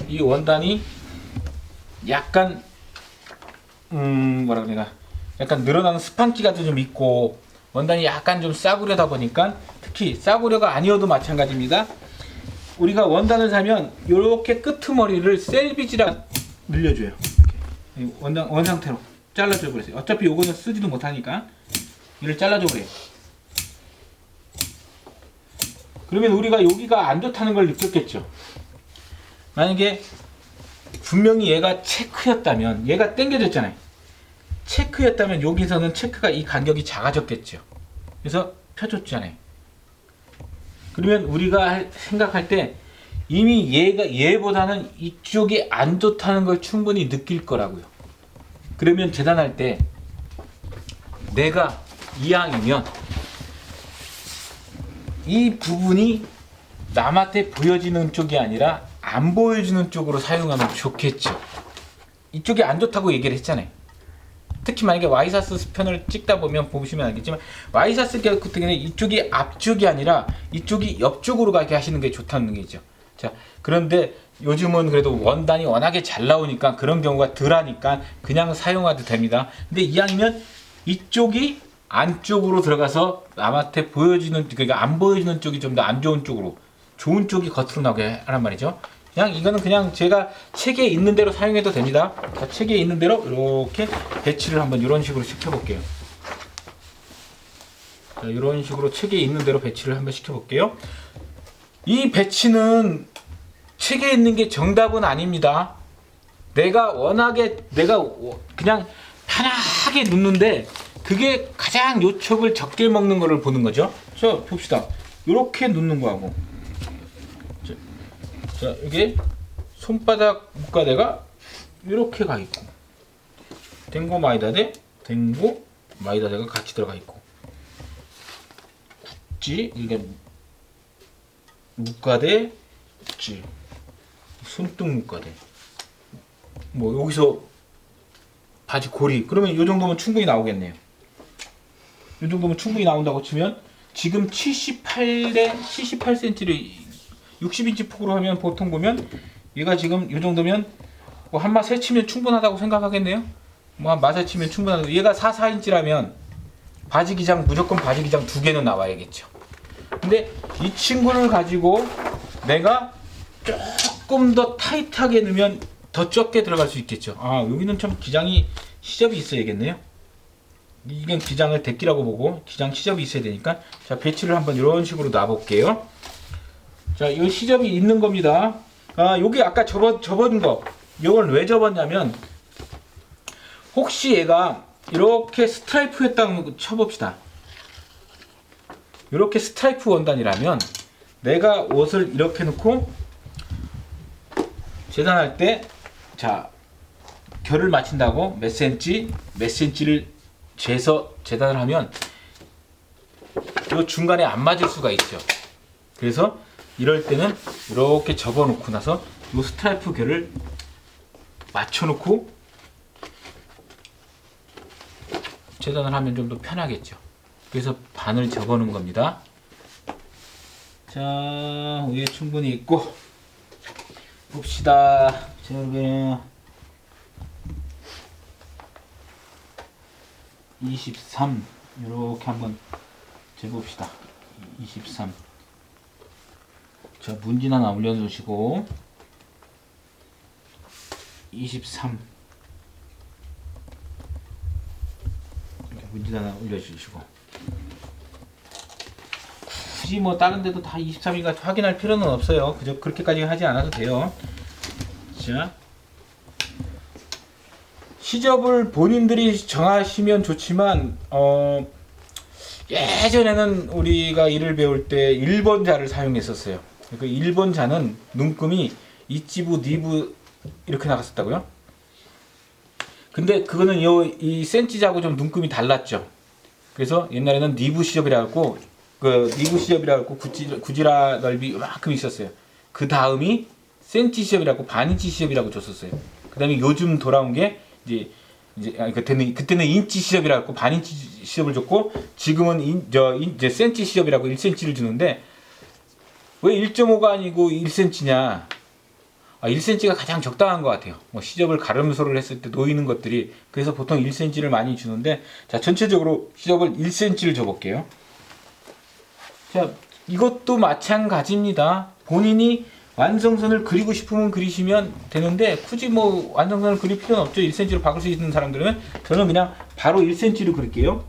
이 원단이 약간 뭐라 그래야, 약간 늘어나는 스판기가 좀 있고 원단이 약간 좀 싸구려다 보니까, 특히 싸구려가 아니어도 마찬가지입니다. 우리가 원단을 사면 이렇게 끄트머리를 셀비지랑 늘려줘요. 이렇게. 원 상태로 잘라줘 버리세요. 어차피 요거는 쓰지도 못하니까 이를 잘라줘 버려요. 그러면 우리가 여기가 안 좋다는 걸 느꼈겠죠. 만약에 분명히 얘가 체크였다면, 얘가 당겨졌잖아요. 체크였다면 여기서는 체크가 이 간격이 작아졌겠죠. 그래서 펴줬잖아요. 그러면 우리가 생각할 때 이미 얘보다는 이쪽이 안 좋다는 걸 충분히 느낄 거라고요. 그러면 재단할 때 내가 이왕이면 이 부분이 남한테 보여지는 쪽이 아니라 안 보여지는 쪽으로 사용하면 좋겠죠. 이쪽이 안 좋다고 얘기를 했잖아요. 특히 만약에 와이셔츠 편을 찍다 보면 보시면 알겠지만, 와이셔츠 같은 경우는 이쪽이 앞쪽이 아니라 이쪽이 옆쪽으로 가게 하시는 게 좋다는 얘기죠. 자, 그런데 요즘은 그래도 원단이 워낙에 잘 나오니까 그런 경우가 덜하니까 그냥 사용해도 됩니다. 근데 이왕이면 이쪽이 안쪽으로 들어가서 남한테 보여지는, 그러니까 안 보여지는 쪽이 좀 더 안 좋은 쪽으로, 좋은 쪽이 겉으로 나오게 하란 말이죠. 그냥 이거는 그냥 제가 책에 있는 대로 사용해도 됩니다. 자, 책에 있는 대로 이렇게 배치를 한번 이런 식으로 시켜볼게요. 자, 이런 식으로 책에 있는 대로 배치를 한번 시켜볼게요. 이 배치는 책에 있는 게 정답은 아닙니다. 내가 그냥 편하게 눕는데 그게 가장 요촉을 적게 먹는 거를 보는 거죠. 자, 봅시다. 이렇게 눕는 거하고, 자, 이게 손바닥 목가대가 이렇게 가 있고, 댕고 마이다데가 같이 들어가 있고, 국지, 이게 목가대, 국지, 손등 목가대, 뭐 여기서 바지 고리, 그러면 이 정도면 충분히 나오겠네요. 이 정도면 충분히 나온다고 치면, 지금 78cm를 60인치 폭으로 하면, 보통 보면 얘가 지금 이 정도면 뭐 한 맛에 치면 충분하다고 생각하겠네요. 뭐 한 맛에 치면 충분하다고. 얘가 44인치라면 바지 기장, 무조건 바지 기장 2개는 나와야겠죠. 근데 이 친구를 가지고 내가 조금 더 타이트하게 넣으면 더 적게 들어갈 수 있겠죠. 아, 여기는 좀 기장이, 시접이 있어야겠네요. 이건 기장을 대끼라고 보고 기장 시접이 있어야 되니까, 자, 배치를 한번 이런 식으로 놔볼게요. 자, 이 시접이 있는 겁니다. 아, 여기 아까 접은 거, 이걸 왜 접었냐면, 혹시 얘가 이렇게 스트라이프였다는 거 쳐봅시다. 이렇게 스트라이프 원단이라면 내가 옷을 이렇게 놓고 재단할 때, 자, 결을 맞춘다고 몇 센치를 재서 재단을 하면 이 중간에 안 맞을 수가 있죠. 그래서 이럴 때는 이렇게 접어 놓고 나서 이 스트라이프 결을 맞춰 놓고 재단을 하면 좀 더 편하겠죠. 그래서 반을 접어 놓은 겁니다. 자, 위에 충분히 있고 봅시다. 자, 여기 23 이렇게 한번 재봅시다. 23. 자, 문진 하나 올려주시고 23 이렇게 문진 하나 올려주시고, 굳이 뭐 다른 데도 다 23인가 확인할 필요는 없어요. 그저 그렇게까지 하지 않아도 돼요. 자, 시접을 본인들이 정하시면 좋지만 예전에는 우리가 일을 배울 때 1번 자를 사용했었어요. 그 1번 자는 눈금이 이지부, 니부 이렇게 나갔었다고요? 근데 그거는 이 센치자하고 좀 눈금이 달랐죠. 그래서 옛날에는 니부 시접이라고 그 니부 시접이라고 구지라 넓이 요만큼 있었어요. 그 다음이 센치 시접이라고 반인치 시접이라고 줬었어요. 그 다음에 요즘 돌아온 게 그때는 인치 시접이라고 반인치 시접을 줬고 지금은 이제 센치 시접이라고 1cm를 주는데 왜 1.5가 아니고 1cm냐? 1cm가 가장 적당한 것 같아요. 뭐 시접을 가름소를 했을 때 놓이는 것들이 그래서 보통 1cm를 많이 주는데 자 전체적으로 시접을 1cm를 줘볼게요. 자 이것도 마찬가지입니다. 본인이 완성선을 그리고 싶으면 그리시면 되는데 굳이 뭐 완성선을 그릴 필요는 없죠. 1cm로 바꿀 수 있는 사람들은 저는 그냥 바로 1cm로 그릴게요.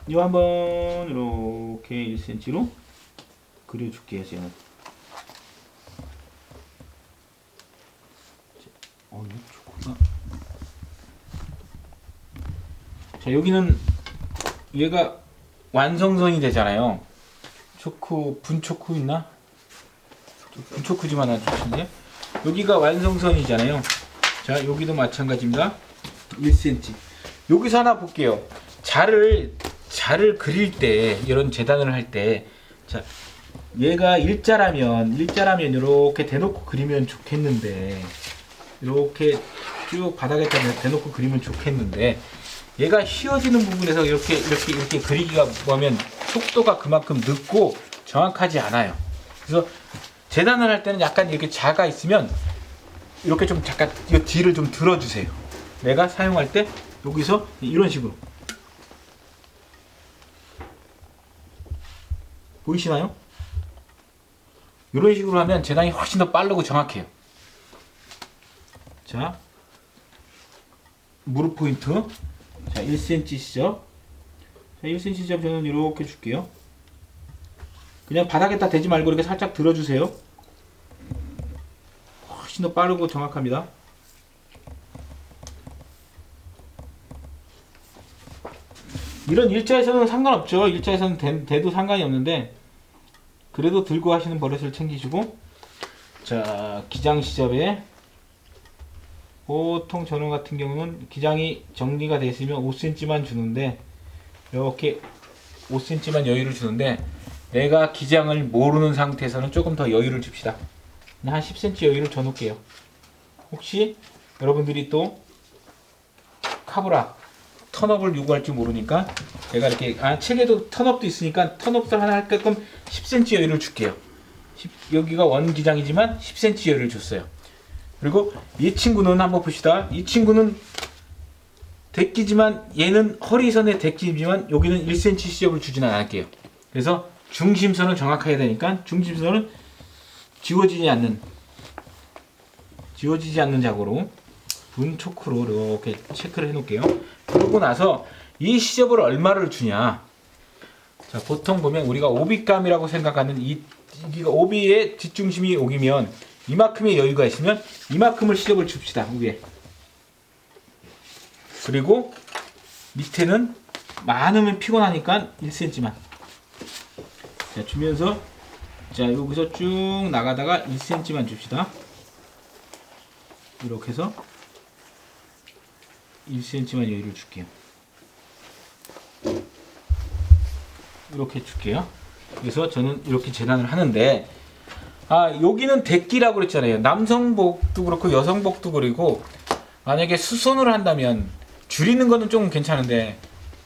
이거 한번 이렇게 1cm로 그려줄게요. 제가 이거 좋구나. 자 여기는 얘가 완성선이 되잖아요. 분초크 있나? 분초크지만 해주시네. 여기가 완성선이잖아요. 자 여기도 마찬가지입니다. 1cm. 여기서 하나 볼게요. 자를 그릴 때 이런 재단을 할 때 자 얘가 일자라면 이렇게 대놓고 그리면 좋겠는데 이렇게 쭉 바닥에다 대놓고 그리면 좋겠는데 얘가 휘어지는 부분에서 이렇게 그리기가 보면 속도가 그만큼 늦고 정확하지 않아요. 그래서 재단을 할 때는 약간 이렇게 자가 있으면 이렇게 좀 잠깐 이 뒤를 좀 들어주세요. 내가 사용할 때 여기서 이런 식으로 보이시나요? 이런 식으로 하면 재단이 훨씬 더 빠르고 정확해요. 자 무릎 포인트 자 1cm 시접 자 1cm 시접 저는 이렇게 줄게요. 그냥 바닥에다 대지 말고 이렇게 살짝 들어주세요. 훨씬 더 빠르고 정확합니다. 이런 일자에서는 상관없죠. 일자에서는 대도 상관이 없는데 그래도 들고 하시는 버릇을 챙기시고 자 기장 시접에 보통 저는 같은 경우는 기장이 정리가 되어 있으면 5cm만 주는데 이렇게 5cm만 여유를 주는데 내가 기장을 모르는 상태에서는 조금 더 여유를 줍시다. 한 10cm 여유를 줘 놓을게요. 혹시 여러분들이 또 카브라 턴업을 요구할지 모르니까 제가 이렇게 책에도 턴업도 있으니까 턴업도 하나 할 거끔 10cm 여유를 줄게요. 여기가 원 기장이지만 10cm 여유를 줬어요. 그리고 이 친구는 한번 봅시다. 이 친구는 데끼지만 얘는 허리선에 데끼지만 여기는 1cm 시접을 주지는 않을게요. 그래서 중심선을 정확하게 되니까 중심선은 지워지지 않는 작으로 분초크로 이렇게 체크를 해 놓을게요. 그러고 나서 이 시접을 얼마를 주냐. 자, 보통 보면 우리가 오비감이라고 생각하는 여기가 오비의 뒷중심이 오기면 이만큼의 여유가 있으면 이만큼을 시접을 줍시다. 위에. 그리고 밑에는 많으면 피곤하니까 1cm만. 자, 주면서 자, 여기서 쭉 나가다가 1cm만 줍시다. 이렇게 해서 1cm만 여유를 줄게요. 이렇게 줄게요. 그래서 저는 이렇게 재단을 하는데 여기는 데끼라고 그랬잖아요. 남성복도 그렇고 여성복도 그리고 만약에 수선을 한다면 줄이는 거는 좀 괜찮은데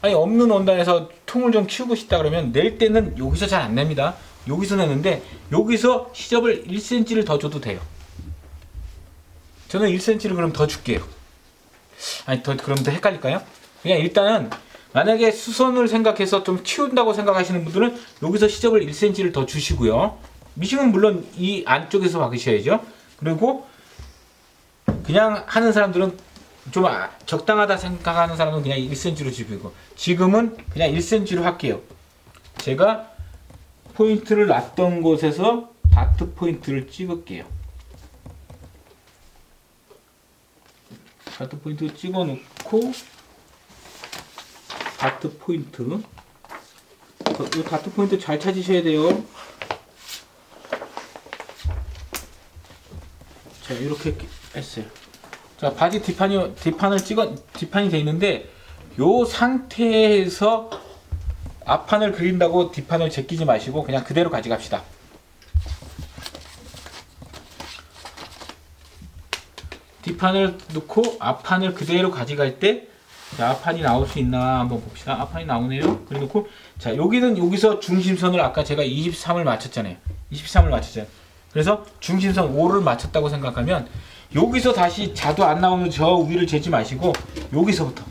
없는 원단에서 통을 좀 키우고 싶다 그러면 낼 때는 여기서 잘 안 냅니다. 여기서 내는데 여기서 시접을 1cm를 더 줘도 돼요. 저는 1cm를 그럼 더 줄게요. 그럼 더 헷갈릴까요? 그냥 일단은 만약에 수선을 생각해서 좀 키운다고 생각하시는 분들은 여기서 시접을 1cm를 더 주시고요. 미싱은 물론 이 안쪽에서 박으셔야죠. 그리고 그냥 하는 사람들은 좀 적당하다 생각하는 사람은 그냥 1cm로 집히고 지금은 그냥 1cm로 할게요. 제가 포인트를 놨던 곳에서 다트 포인트를 찍을게요. 다트 포인트 찍어 놓고 다트 포인트. 이 다트 포인트 잘 찾으셔야 돼요. 자, 이렇게 했어요. 자, 바지 뒷판이 돼 있는데, 요 상태에서 앞판을 그린다고 뒷판을 제끼지 마시고 그냥 그대로 가져갑시다. 뒷판을 넣고 앞판을 그대로 가져갈 때, 자, 앞판이 나올 수 있나 한번 봅시다. 앞판이 나오네요. 그래놓고, 자, 여기서 중심선을 아까 제가 23을 맞췄잖아요. 23을 맞췄잖아요. 그래서 중심선 5를 맞췄다고 생각하면, 여기서 다시 자도 안 나오는 저 위를 재지 마시고, 여기서부터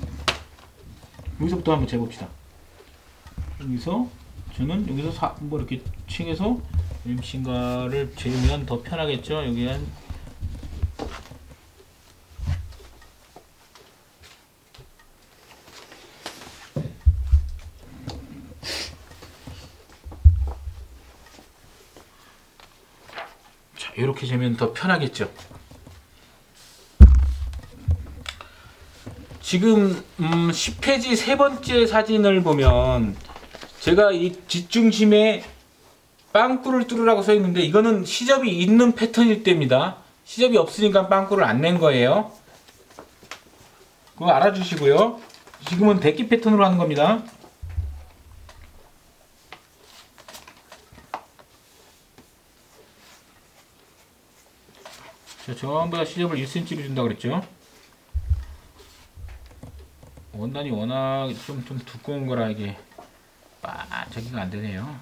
한번 재봅시다. 저는 여기서 뭐 이렇게 층에서 MC인가를 재면 더 편하겠죠. 여기 한 자, 이렇게 재면 더 편하겠죠. 지금 10페이지 세 번째 사진을 보면 제가 이 뒷중심에 빵꾸를 뚫으라고 써 있는데 이거는 시접이 있는 패턴일 때입니다. 시접이 없으니까 빵꾸를 안 낸 거예요. 그거 알아주시고요. 지금은 데끼 패턴으로 하는 겁니다. 자, 전부 다 시접을 1cm로 준다 그랬죠. 원단이 워낙 좀 두꺼운 거라 이게 저기가 안 되네요.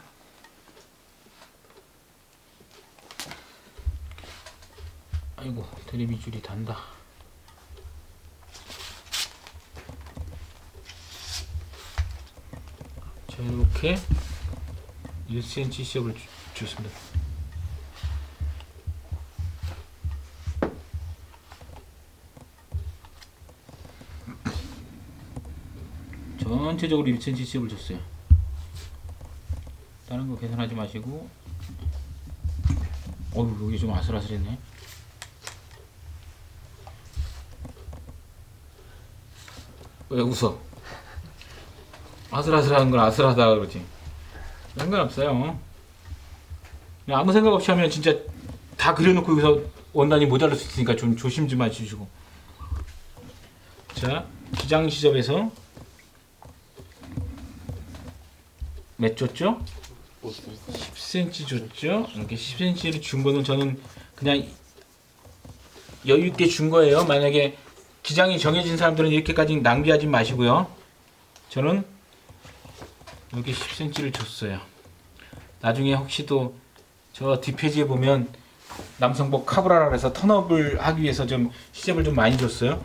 아이고, 드리미 줄이 단다. 자, 이렇게 1cm 시접을 줬습니다. 전체적으로 1cm 시접을 줬어요. 다른 거 계산하지 마시고. 어우, 여기 좀 아슬아슬했네. 왜 웃어? 아슬아슬한 건 아슬하다 그러지. 상관없어요. 그냥 아무 생각 없이 하면 진짜 다 그려놓고 여기서 원단이 모자랄 수 있으니까 좀 조심 좀 해주시고. 자, 기장 시접에서 몇 줬죠? 10cm 줬죠? 이렇게 10cm를 준 거는 저는 그냥 여유 있게 준 거예요. 만약에 기장이 정해진 사람들은 이렇게까지 낭비하지 마시고요. 저는 여기 10cm를 줬어요. 나중에 혹시 또 저 뒷페이지에 보면 남성복 카브라라 해서 턴업을 하기 위해서 좀 시접을 좀 많이 줬어요.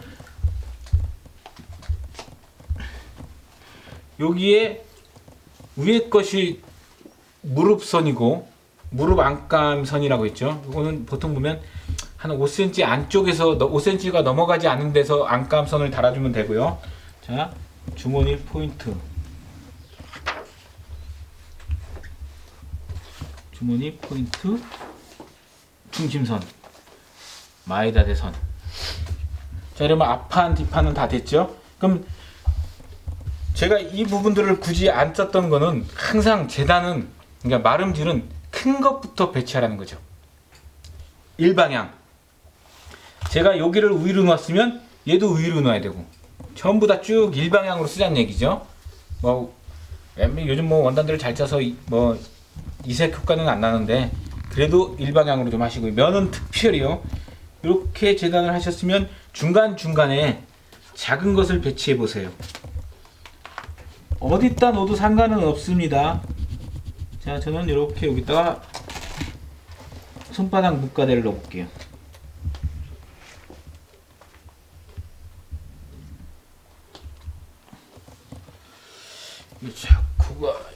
여기에 위에 것이 무릎선이고 무릎 안감선이라고 있죠. 이거는 보통 보면 한 5cm 안쪽에서 5cm가 넘어가지 않은 데서 안감선을 달아주면 되고요. 자, 주머니 포인트, 중심선, 마이다대선. 자, 이러면 앞판 뒷판은 다 됐죠. 그럼 제가 이 부분들을 굳이 안 썼던 거는 항상 재단은, 그러니까 마름질은 큰 것부터 배치하라는 거죠. 일방향. 제가 여기를 위로 놨으면 얘도 위로 놔야 되고, 전부 다 쭉 일방향으로 쓰자는 얘기죠. 뭐 요즘 뭐 원단들을 잘 짜서 뭐 이색 효과는 안 나는데 그래도 일방향으로 좀 하시고요. 면은 특별히요. 이렇게 재단을 하셨으면 중간중간에 작은 것을 배치해 보세요. 어디다 넣어도 상관은 없습니다. 자, 저는 이렇게 여기다가 손바닥 밑가대를 넣어볼게요. 이 자쿠가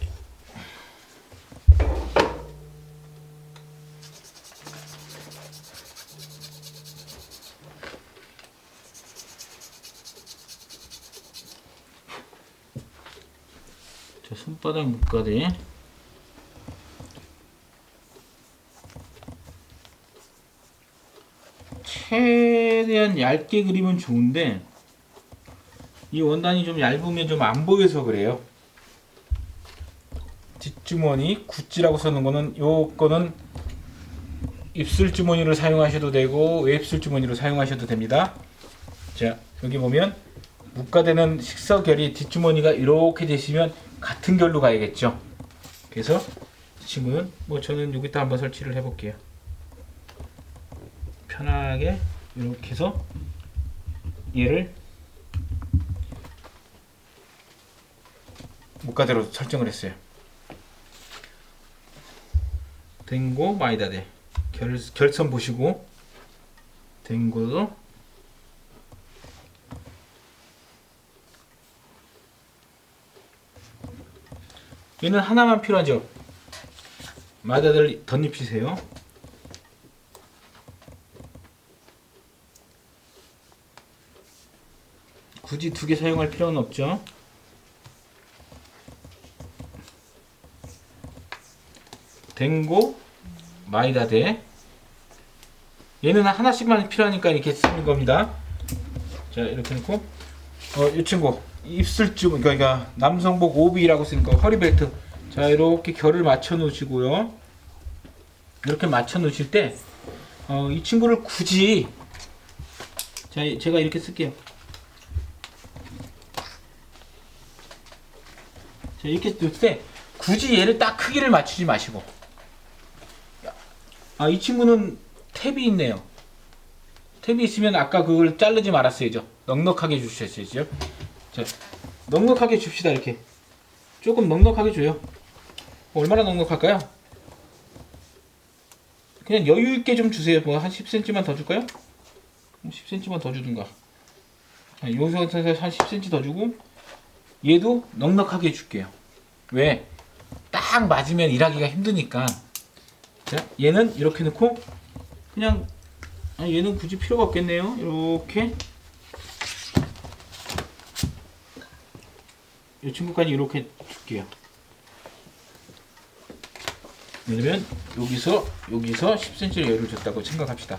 자, 손바닥 밑가대 최대한 얇게 그리면 좋은데 이 원단이 좀 얇으면 좀 안 보여서 그래요. 뒷주머니 구찌라고 써놓은 거는 요거는 입술 주머니로 사용하셔도 되고 외입술 주머니로 사용하셔도 됩니다. 자, 여기 보면 묶아대는 식서결이 뒷주머니가 이렇게 되시면 같은 결로 가야겠죠. 그래서 이 친구는 뭐 저는 여기다 한번 설치를 해볼게요. 편하게 이렇게 해서 얘를 묶아대로 설정을 했어요. 댕고 마이다데 결선 보시고 댕고도 얘는 하나만 필요하죠. 마이다들 덧입히세요. 굳이 두 개 사용할 필요는 없죠. 댕고 마이다데 얘는 하나씩만 필요하니까 이렇게 쓰는 겁니다. 자, 이렇게 놓고 이 친구 입술쯤 그러니까 남성복 오비라고 쓰니까 허리벨트. 자, 이렇게 결을 맞춰 놓으시고요. 이렇게 맞춰 놓으실 때 이 친구를 굳이 자, 제가 이렇게 쓸게요. 자, 이렇게 놓을 때 굳이 얘를 딱 크기를 맞추지 마시고 이 친구는 탭이 있네요. 탭이 있으면 아까 그걸 자르지 말았어야죠. 넉넉하게 주셨어야죠. 자, 넉넉하게 줍시다. 이렇게 조금 넉넉하게 줘요. 얼마나 넉넉할까요? 그냥 여유 있게 좀 주세요. 뭐 한 10cm만 더 줄까요? 10cm만 더 주든가. 여기서 한 10cm 더 주고 얘도 넉넉하게 줄게요. 왜? 딱 맞으면 일하기가 힘드니까. 자, 얘는 이렇게 넣고 그냥 얘는 굳이 필요가 없겠네요. 이렇게 이 친구까지 이렇게 줄게요. 왜냐면 여기서 10cm를 여유를 줬다고 생각합시다.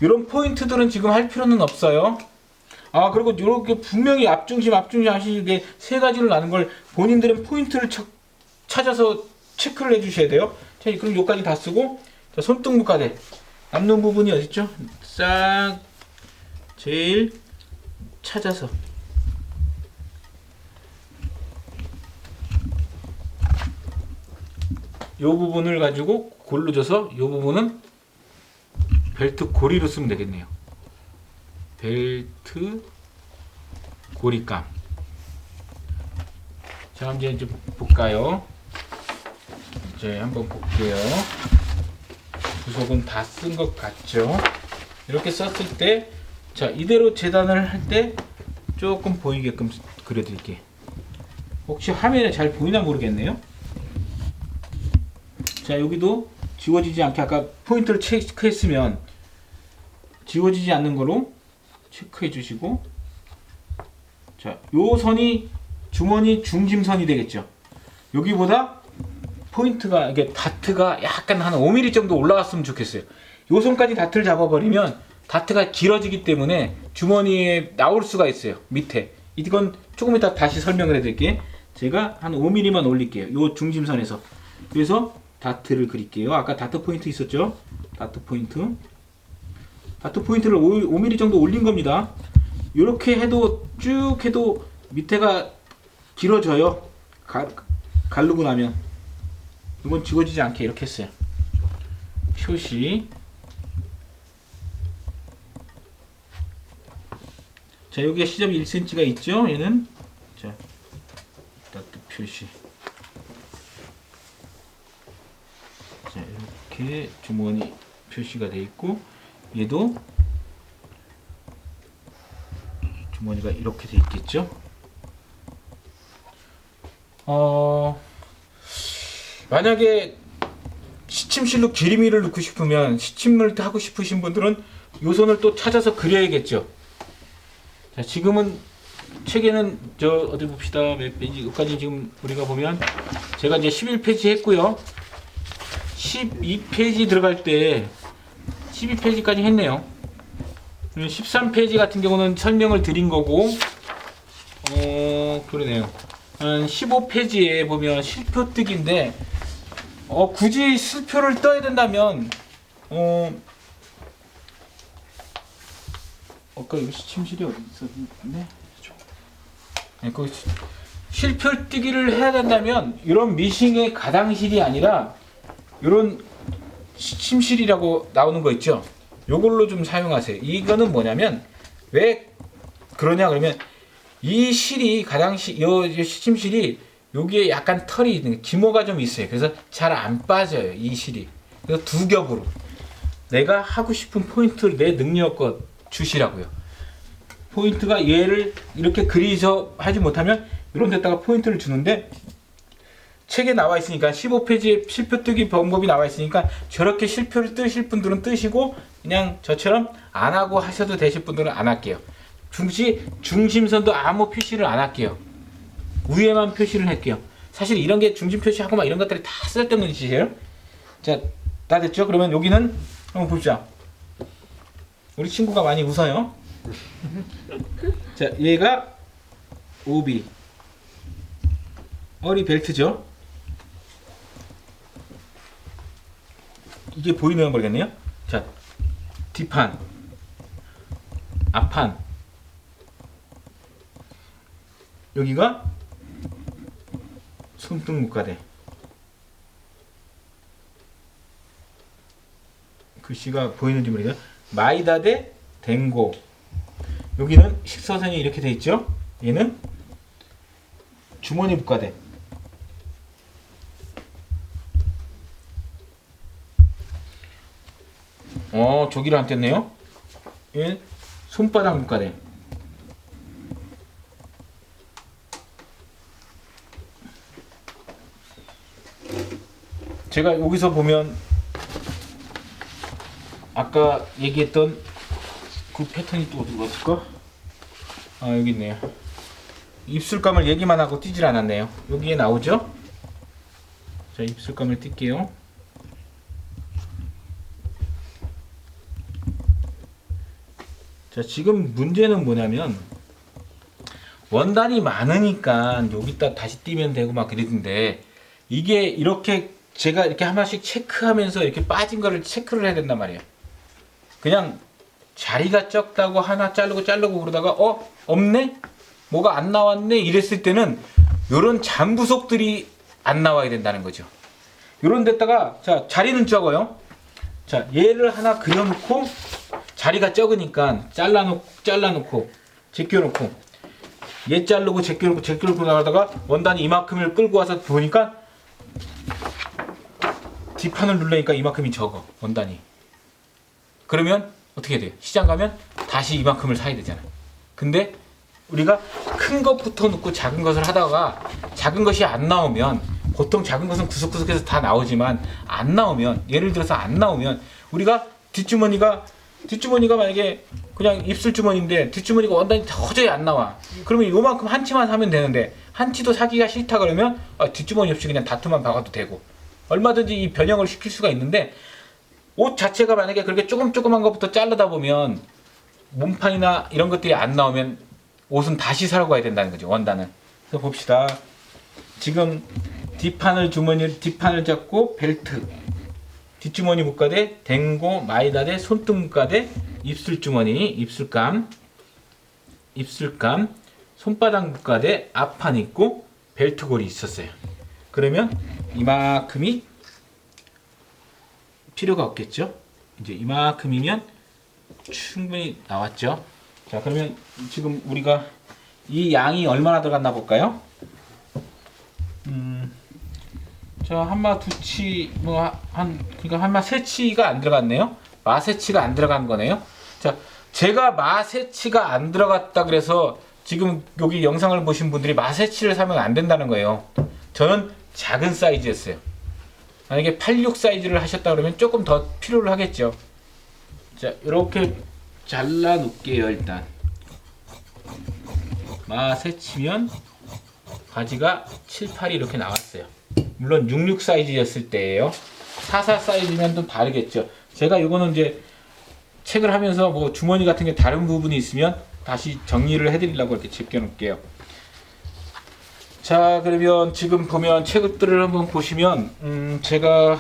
이런 포인트들은 지금 할 필요는 없어요. 그리고 이렇게 분명히 앞중심 하시게 세 가지로 나눈 걸 본인들은 포인트를 찾아서 체크를 해주셔야 돼요. 자, 그럼 여기까지 다 쓰고, 자, 손등 묶아대 남는 부분이 어딨죠? 싹 제일 찾아서 이 부분을 가지고 골로 줘서 이 부분은 벨트 고리로 쓰면 되겠네요. 벨트 고리감. 자, 이제 좀 볼까요? 이제 한번 볼게요. 구속은 다 쓴 것 같죠? 이렇게 썼을 때, 자, 이대로 재단을 할 때 조금 보이게끔 그려드릴게요. 혹시 화면에 잘 보이나 모르겠네요. 자, 여기도 지워지지 않게 아까 포인트를 체크했으면 지워지지 않는 거로 체크해 주시고, 자, 요 선이 주머니 중심선이 되겠죠. 여기보다 포인트가 이게 다트가 약간 한 5mm 정도 올라갔으면 좋겠어요. 요 선까지 다트를 잡아버리면 다트가 길어지기 때문에 주머니에 나올 수가 있어요. 밑에 이건 조금 이따 다시 설명을 해드릴게요. 제가 한 5mm만 올릴게요. 요 중심선에서. 그래서 다트를 그릴게요. 아까 다트 포인트 있었죠? 다트 포인트를 5mm 정도 올린 겁니다. 이렇게 해도 쭉 해도 밑에가 길어져요. 가르고 나면. 이건 지워지지 않게 이렇게 했어요. 표시. 자, 여기에 시접이 1cm가 있죠? 얘는. 자, 다트 표시. 자, 이렇게 주머니 표시가 되어 있고, 얘도 주머니가 이렇게 되어 있겠죠. 만약에 시침실로 기리미를 넣고 싶으면, 시침을 하고 싶으신 분들은 요 선을 또 찾아서 그려야겠죠. 자, 지금은 책에는 어디 봅시다. 몇 페이지? 여기까지 지금 우리가 보면 제가 이제 11페이지 했고요. 12페이지 들어갈 때 12페이지까지 했네요. 13페이지 같은 경우는 설명을 드린 거고, 그러네요. 한 15페이지에 보면 실표 뜨기인데, 굳이 실표를 떠야 된다면, 아까 이거 시침실이 어디 있었네? 네, 그 실표 뜨기를 해야 된다면, 이런 미싱의 가장실이 아니라, 이런 시침실이라고 나오는 거 있죠? 요걸로 좀 사용하세요. 이거는 뭐냐면, 왜 그러냐 그러면, 이 실이 요 시침실이 여기에 약간 털이 있는 기모가 좀 있어요. 그래서 잘 안 빠져요, 이 실이. 그래서 두 겹으로 내가 하고 싶은 포인트를 내 능력껏 주시라고요. 포인트가 얘를 이렇게 그리서 하지 못하면 이런 데다가 포인트를 주는데, 책에 나와 있으니까 15페이지에 실표 뜨기 방법이 나와 있으니까 저렇게 실표를 뜨실 분들은 뜨시고, 그냥 저처럼 안 하고 하셔도 되실 분들은 안 할게요. 중심선도 아무 표시를 안 할게요. 위에만 표시를 할게요. 사실 이런 게 중심 표시하고 막 이런 것들이 다 쓸데없는 짓이에요. 자, 다 됐죠? 그러면 여기는 한번 봅시다. 우리 친구가 많이 웃어요. 자, 얘가 오비, 어리 벨트죠. 이게 보이는 거겠네요. 자, 뒷판, 앞판, 여기가 손등 묶가대. 글씨가 보이는지 모르겠어요. 마이다대 댕고. 여기는 식서선이 이렇게 돼 있죠. 얘는 주머니 묶가대. 저기를 안 뗐네요. 얘는 손바닥 묶가대. 제가 여기서 보면 아까 얘기했던 그 패턴이 또 어디 갔을까? 여기 있네요. 입술감을 얘기만 하고 띄질 않았네요. 여기에 나오죠? 자, 입술감을 띄게요. 자, 지금 문제는 뭐냐면, 원단이 많으니까 여기다 다시 띄면 되고 막 그러던데, 이게 이렇게 제가 이렇게 하나씩 체크하면서 이렇게 빠진 거를 체크를 해야 된단 말이에요. 그냥 자리가 적다고 하나 자르고 그러다가 없네? 뭐가 안 나왔네? 이랬을 때는 요런 잔부속들이 안 나와야 된다는 거죠. 요런 데다가, 자, 자리는 적어요. 자, 얘를 하나 그려놓고 자리가 적으니까 잘라놓고 제껴놓고, 얘 자르고 제껴놓고 나가다가 원단이 이만큼을 끌고 와서 보니까 뒷판을 누르니까 이만큼이 적어, 원단이. 그러면 어떻게 돼요? 시장 가면 다시 이만큼을 사야 되잖아. 근데 우리가 큰 것부터 넣고 작은 것을 하다가 작은 것이 안 나오면, 보통 작은 것은 구석구석해서 다 나오지만 안 나오면, 예를 들어서 안 나오면, 우리가 뒷주머니가 만약에 그냥 입술 주머니인데 뒷주머니가 원단이 도저히 안 나와. 그러면 요만큼 한 치만 사면 되는데, 한 치도 사기가 싫다 그러면 뒷주머니 없이 그냥 다투만 박아도 되고, 얼마든지 이 변형을 시킬 수가 있는데, 옷 자체가 만약에 그렇게 조그만 것부터 자르다 보면 몸판이나 이런 것들이 안 나오면 옷은 다시 사러 가야 된다는 거죠, 원단은. 그래서 봅시다. 지금 뒷판을 잡고 벨트, 뒷주머니 묶가대, 댕고, 마이다대, 손등 묶가대, 입술주머니, 입술감, 손바닥 묶가대, 앞판 있고 벨트골이 있었어요. 그러면 이만큼이 필요가 없겠죠. 이제 이만큼이면 충분히 나왔죠. 자, 그러면 지금 우리가 이 양이 얼마나 들어갔나 볼까요? 자, 한마 두치, 그러니까 한마 세치가 안 들어갔네요. 마세치가 안 들어간 거네요. 자, 제가 마세치가 안 들어갔다 그래서 지금 여기 영상을 보신 분들이 마세치를 사면 안 된다는 거예요. 저는 작은 사이즈였어요. 만약에 86 사이즈를 하셨다 그러면 조금 더 필요를 하겠죠. 자, 이렇게 잘라 놓을게요. 일단 마세치면 바지가 7, 8이 이렇게 나왔어요. 물론 66 사이즈였을 때예요. 44 사이즈면 좀 다르겠죠. 제가 이거는 이제 책을 하면서 뭐 주머니 같은 게 다른 부분이 있으면 다시 정리를 해드리려고 이렇게 제껴 놓을게요. 자, 그러면 지금 보면 책들을 한번 보시면 제가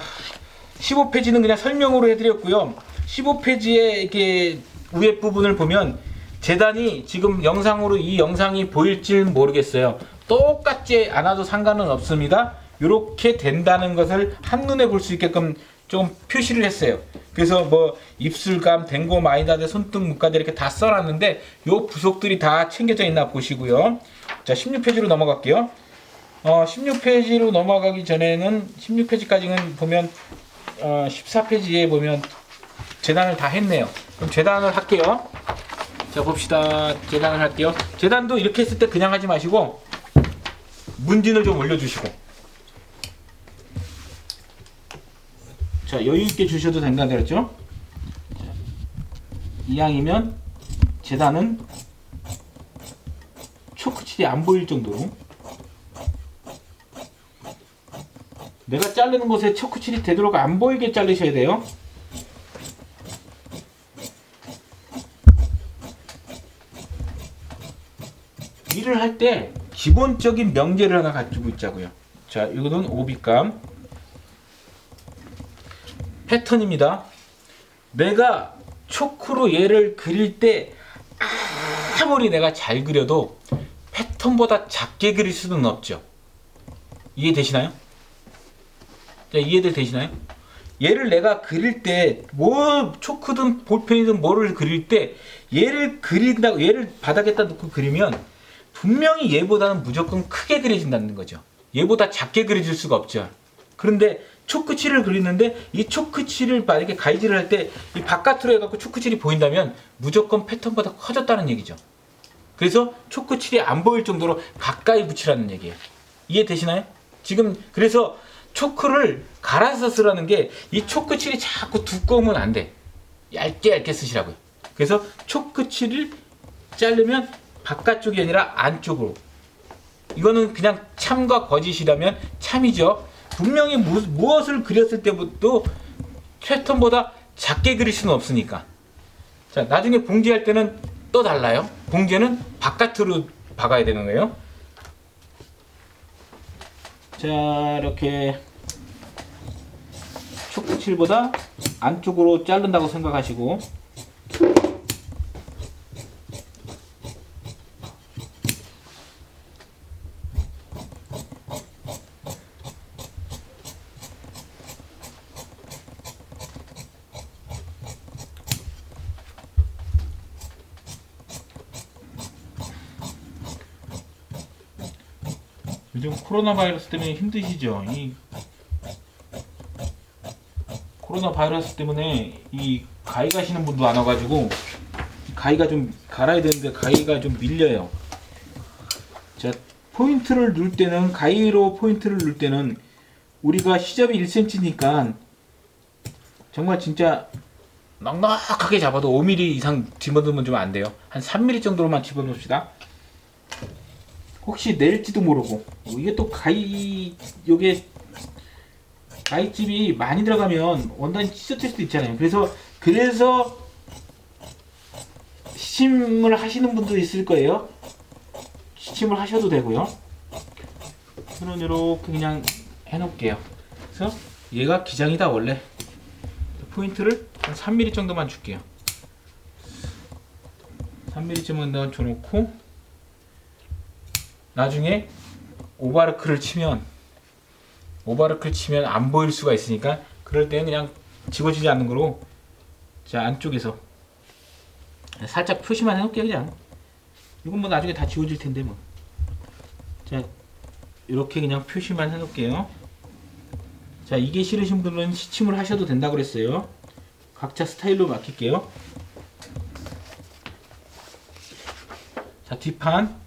15페이지는 그냥 설명으로 해드렸고요. 15페이지에 이렇게 위에 부분을 보면 재단이 지금 영상으로 이 영상이 보일지 모르겠어요. 똑같지 않아도 상관은 없습니다. 이렇게 된다는 것을 한눈에 볼 수 있게끔 좀 표시를 했어요. 그래서 뭐 입술감, 댕고, 마이다드, 손등, 목가드 이렇게 다 써놨는데 요 부속들이 다 챙겨져 있나 보시고요. 자, 16페이지로 넘어갈게요. 16페이지로 넘어가기 전에는 16페이지까지는 보면 14페이지에 보면 재단을 다 했네요. 그럼 재단을 할게요. 자, 봅시다. 재단을 할게요. 재단도 이렇게 했을 때 그냥 하지 마시고 문진을 좀 올려주시고, 자, 여유있게 주셔도 된다 그랬죠? 이왕이면 재단은 초크칠이 안 보일 정도로, 내가 자르는 곳에 초크칠이 되도록 안 보이게 자르셔야 돼요. 일을 할 때 기본적인 명제를 하나 가지고 있자고요. 자, 이거는 오빗감 패턴입니다. 내가 초크로 얘를 그릴 때 아무리 내가 잘 그려도 패턴보다 작게 그릴 수는 없죠. 이해되시나요? 자, 이해들 되시나요? 얘를 내가 그릴 때 뭐 초크든 볼펜이든 뭐를 그릴 때 얘를 그린다고, 얘를 바닥에다 놓고 그리면 분명히 얘보다는 무조건 크게 그려진다는 거죠. 얘보다 작게 그려질 수가 없죠. 그런데 초크칠을 그리는데 이 초크칠을 만약에 가위질을 할 때 이 바깥으로 해갖고 초크칠이 보인다면 무조건 패턴보다 커졌다는 얘기죠. 그래서 초크칠이 안 보일 정도로 가까이 붙이라는 얘기예요. 이해되시나요? 지금 그래서 초크를 갈아서 쓰라는 게, 이 초크칠이 자꾸 두꺼우면 안 돼. 얇게 얇게 쓰시라고요. 그래서 초크칠을 자르면 바깥쪽이 아니라 안쪽으로. 이거는 그냥 참과 거짓이라면 참이죠. 분명히 무엇을 그렸을 때부터 패턴보다 작게 그릴 수는 없으니까. 자, 나중에 봉제할 때는 또 달라요. 봉제는 바깥으로 박아야 되는 거예요. 자, 이렇게 초크칠보다 안쪽으로 자른다고 생각하시고, 요즘 코로나 바이러스 때문에 힘드시죠? 이 코로나 바이러스 때문에 이 가위 가시는 분도 안 와가지고 가위가 좀 갈아야 되는데 가위가 좀 밀려요. 자, 포인트를 넣을 때는, 가위로 포인트를 넣을 때는 우리가 시접이 1cm니까 정말 진짜 넉넉하게 잡아도 5mm 이상 집어넣으면 좀 안 돼요. 한 3mm 정도로만 집어넣읍시다. 혹시 낼지도 모르고. 이게 또 요게 가위집이 많이 들어가면 원단이 찢어질 수도 있잖아요. 그래서 시침을 하시는 분도 있을 거예요. 시침을 하셔도 되고요. 저는 이렇게 그냥 해놓을게요. 그래서 얘가 기장이다 원래. 포인트를 한 3mm 정도만 줄게요. 3mm쯤만 줘놓고, 나중에 오바르크를 치면 안 보일 수가 있으니까, 그럴 때는 그냥 집어주지 않는 거로, 자, 안쪽에서 살짝 표시만 해놓을게요. 그냥 이건 뭐 나중에 다 지워질 텐데 뭐. 자, 이렇게 그냥 표시만 해놓을게요. 자, 이게 싫으신 분들은 시침을 하셔도 된다고 그랬어요. 각자 스타일로 맡길게요. 자, 뒷판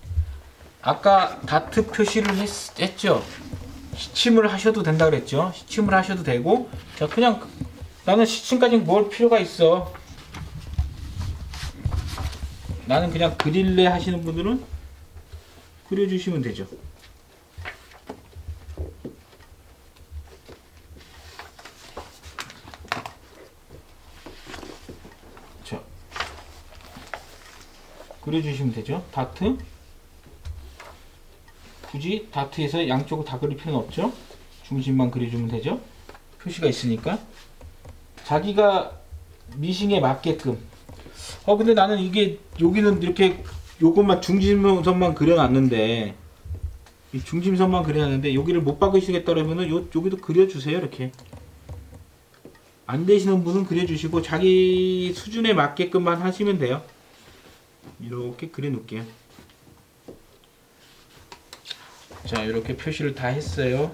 아까 다트 표시를 했죠. 시침을 하셔도 된다 그랬죠. 시침을 하셔도 되고, 자, 그냥 나는 시침까지 뭘 필요가 있어, 나는 그냥 그릴래 하시는 분들은 그려주시면 되죠. 자, 그려주시면 되죠. 다트 굳이 다트에서 양쪽을 다 그릴 필요는 없죠. 중심만 그려주면 되죠. 표시가 있으니까. 자기가 미싱에 맞게끔. 근데 나는 이게 여기는 이렇게 요것만 중심선만 그려놨는데, 이 중심선만 그려놨는데 여기를 못 박으시겠다 그러면은 여기도 그려주세요. 이렇게 안 되시는 분은 그려주시고 자기 수준에 맞게끔만 하시면 돼요. 이렇게 그려 놓을게요. 자, 이렇게 표시를 다 했어요.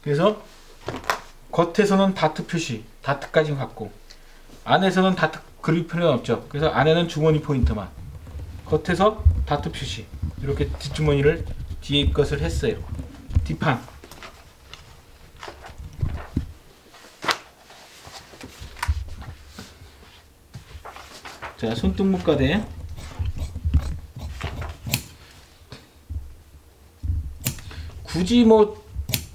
그래서 겉에서는 다트 표시, 다트까지 갖고, 안에서는 다트 그릴 필요는 없죠. 그래서 안에는 주머니 포인트만, 겉에서 다트 표시, 이렇게 뒷주머니를 뒤에 것을 했어요. 뒷판. 자, 손등 묶가대. 굳이 뭐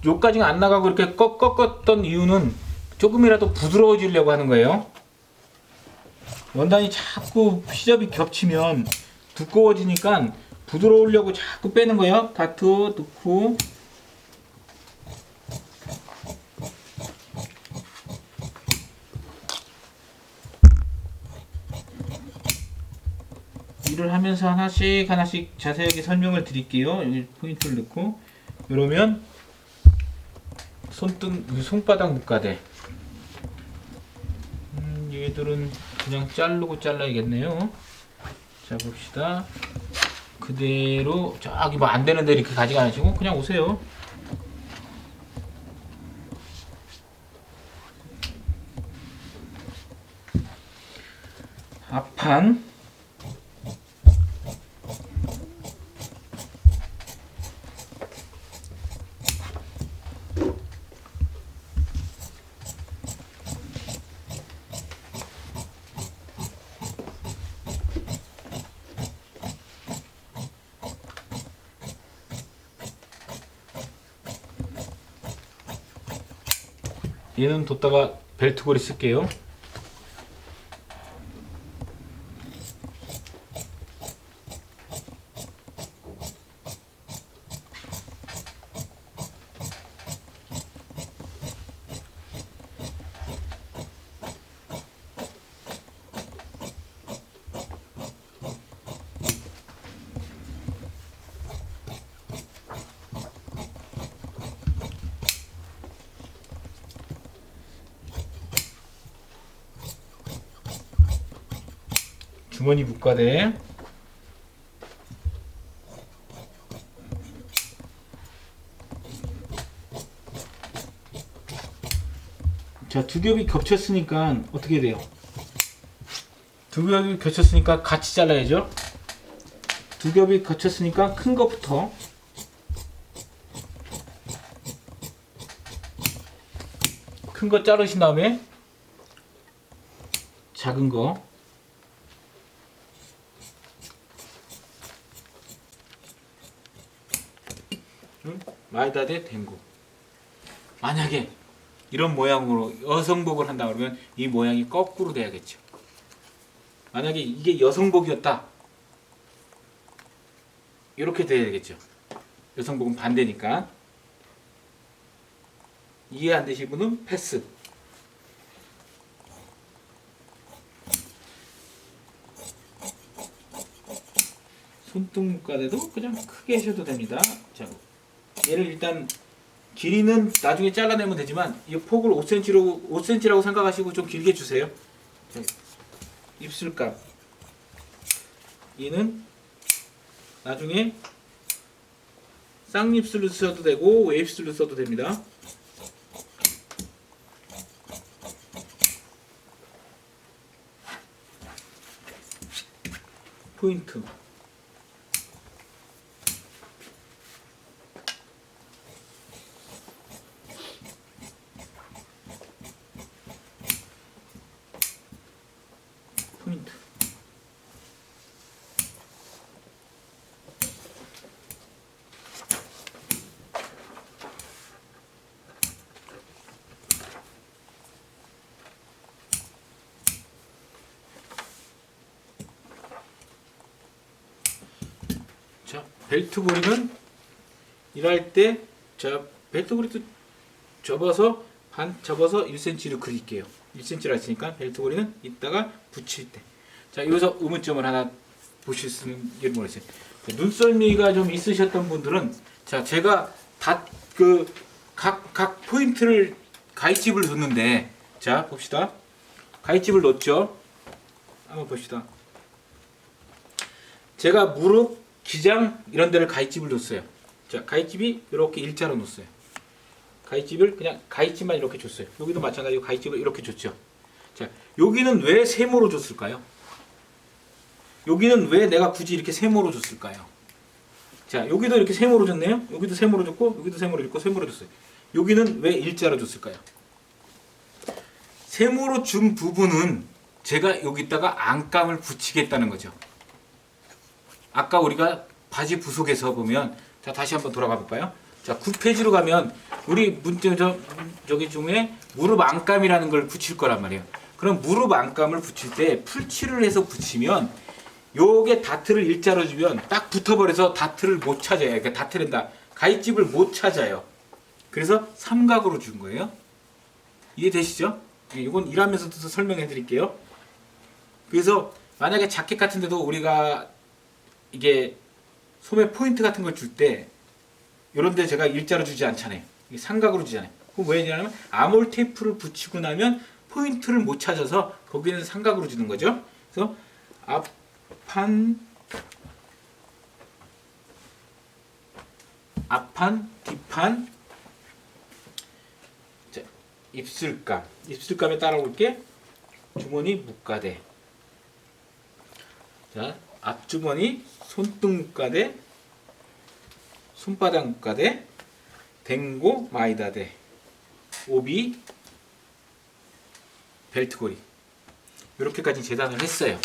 요까지 안 나가고 이렇게 꺾었던 이유는 조금이라도 부드러워지려고 하는 거예요. 원단이 자꾸 피접이 겹치면 두꺼워지니까 부드러우려고 자꾸 빼는 거예요. 다트 넣고. 일을 하면서 하나씩 자세하게 설명을 드릴게요. 여기 포인트를 넣고, 이러면 손바닥 묶가대. 얘들은 그냥 자르고 잘라야겠네요. 자, 봅시다. 그대로 저기 뭐 안 되는데 이렇게 가지고 가시고 그냥 오세요. 앞판. 얘는 뒀다가 벨트고리 쓸게요. 주머니 묶가대. 자, 두 겹이 겹쳤으니까 어떻게 돼요? 두 겹이 겹쳤으니까 같이 잘라야죠. 두 겹이 겹쳤으니까 큰 거부터. 큰 거 자르신 다음에 작은 거. 마이다데 댕구. 만약에 이런 모양으로 여성복을 한다 그러면 이 모양이 거꾸로 돼야겠죠. 만약에 이게 여성복이었다, 이렇게 돼야 되겠죠. 여성복은 반대니까. 이해 안 되실 분은 패스. 손등 묶가대도 그냥 크게 하셔도 됩니다. 자, 얘를 일단 길이는 나중에 잘라내면 되지만 이 폭을 5cm라고 생각하시고 좀 길게 주세요. 자, 입술값. 얘는 나중에 쌍입술로 써도 되고 웨입술로 써도 됩니다. 포인트. 포인트. 자, 벨트 고리는 일할 때, 자, 벨트 고리도 접어서 반 접어서 1cm로 그릴게요. 1cm라 했으니까 벨트 고리는 이따가 붙일 때. 자, 여기서 의문점을 하나 보실 수 있는 게 뭐겠어요? 눈썰미가 좀 있으셨던 분들은, 자, 제가 각 포인트를 가위집을 넣는데, 자, 봅시다. 가위집을 넣었죠? 한번 봅시다. 제가 무릎, 기장 이런 데를 가위집을 넣었어요. 자, 가위집이 이렇게 일자로 놓았어요. 가위집을 그냥 가위집만 이렇게 줬어요. 여기도 마찬가지로 가위집을 이렇게 줬죠. 자, 여기는 왜 세모로 줬을까요? 여기는 왜 내가 굳이 이렇게 세모로 줬을까요? 자, 여기도 이렇게 세모로 줬네요. 여기도 세모로 줬고, 여기도 세모로 줬고, 세모로 줬어요. 여기는 왜 일자로 줬을까요? 세모로 준 부분은 제가 여기다가 안감을 붙이겠다는 거죠. 아까 우리가 바지 부속에서 보면, 자, 다시 한번 돌아가 볼까요? 자, 9페이지로 가면 우리 문제 저기 중에 무릎 안감이라는 걸 붙일 거란 말이에요. 그럼 무릎 안감을 붙일 때 풀칠을 해서 붙이면 요게 다트를 일자로 주면 딱 붙어버려서 다트를 못 찾아요. 그러니까 다트랜다. 가위집을 못 찾아요. 그래서 삼각으로 준 거예요. 이해되시죠? 이건 일하면서도 설명해 드릴게요. 그래서 만약에 자켓 같은 데도 우리가 이게 소매 포인트 같은 걸 줄 때 이런데 제가 일자로 주지 않잖아요. 삼각으로 주잖아요. 그럼 왜 그러냐면 아몰 테이프를 붙이고 나면 포인트를 못 찾아서 거기는 삼각으로 주는 거죠. 그래서 앞판, 뒷판, 자, 입술감에 따라올게. 주머니 묶가대. 자, 앞주머니 손등 묶가대, 손바닥 묶가대, 댕고 마이다대, 오비, 벨트고리. 이렇게까지 재단을 했어요.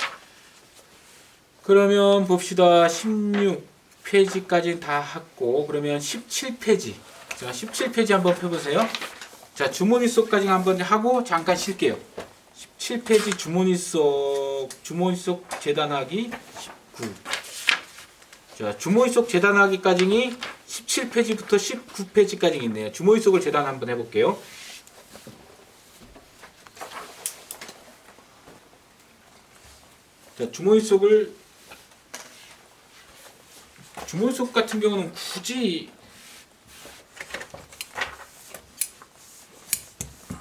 그러면 봅시다. 16페이지까지 다 했고, 그러면 17페이지. 자, 17페이지 한번 펴보세요. 자, 주머니 속까지 한번 하고 잠깐 쉴게요. 17페이지 주머니 속 재단하기 19. 자, 주머니 속 재단하기까지 17페이지부터 19페이지까지 있네요. 주머니 속을 재단 한번 해볼게요. 자, 주머니 속 같은 경우는 굳이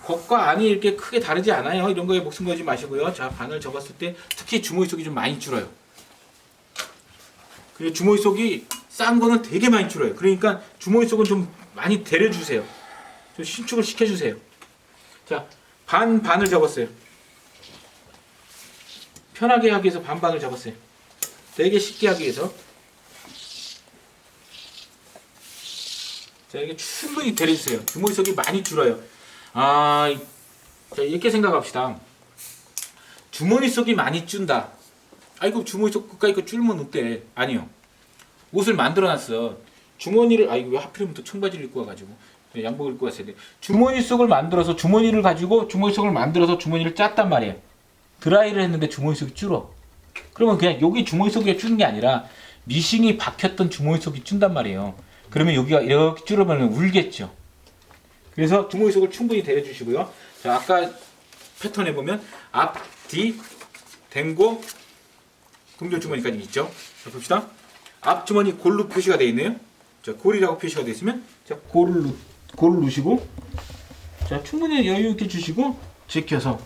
겉과 안이 이렇게 크게 다르지 않아요. 이런 거에 목숨 걸지 마시고요. 자, 바늘 접었을 때 특히 주머니 속이 좀 많이 줄어요. 그리고 주머니 속이 싼 거는 되게 많이 줄어요. 그러니까 주머니 속은 좀 많이 데려주세요. 좀 신축을 시켜주세요. 자, 반을 접었어요. 편하게 하기 위해서 반반을 접었어요. 되게 쉽게 하기 위해서. 자, 이게 충분히 데려주세요. 주머니 속이 많이 줄어요. 자, 이렇게 생각합시다. 주머니 속이 많이 준다. 아이고, 주머니 속 끝까지 거 줄면 어때? 아니요. 옷을 만들어놨어. 주머니를, 아이고, 왜 하필이면 또 청바지를 입고 와가지고 양복을 입고 왔어야 돼. 주머니 속을 만들어서 주머니를 가지고 주머니 속을 만들어서 주머니를 짰단 말이에요. 드라이를 했는데 주머니 속이 줄어. 그러면 그냥 여기 주머니 속이 주는 게 아니라 미싱이 박혔던 주머니 속이 준단 말이에요. 그러면 여기가 이렇게 줄으면 울겠죠. 그래서 주머니 속을 충분히 데려주시고요. 자, 아까 패턴에 보면 앞, 뒤, 댕고, 동전 주머니까지 있죠. 자, 봅시다. 앞 주머니 골로 표시가 되어 있네요. 자, 골이라고 표시가 되어 있으면, 자, 골을 누시고, 자, 충분히 여유 있게 주시고, 지켜서,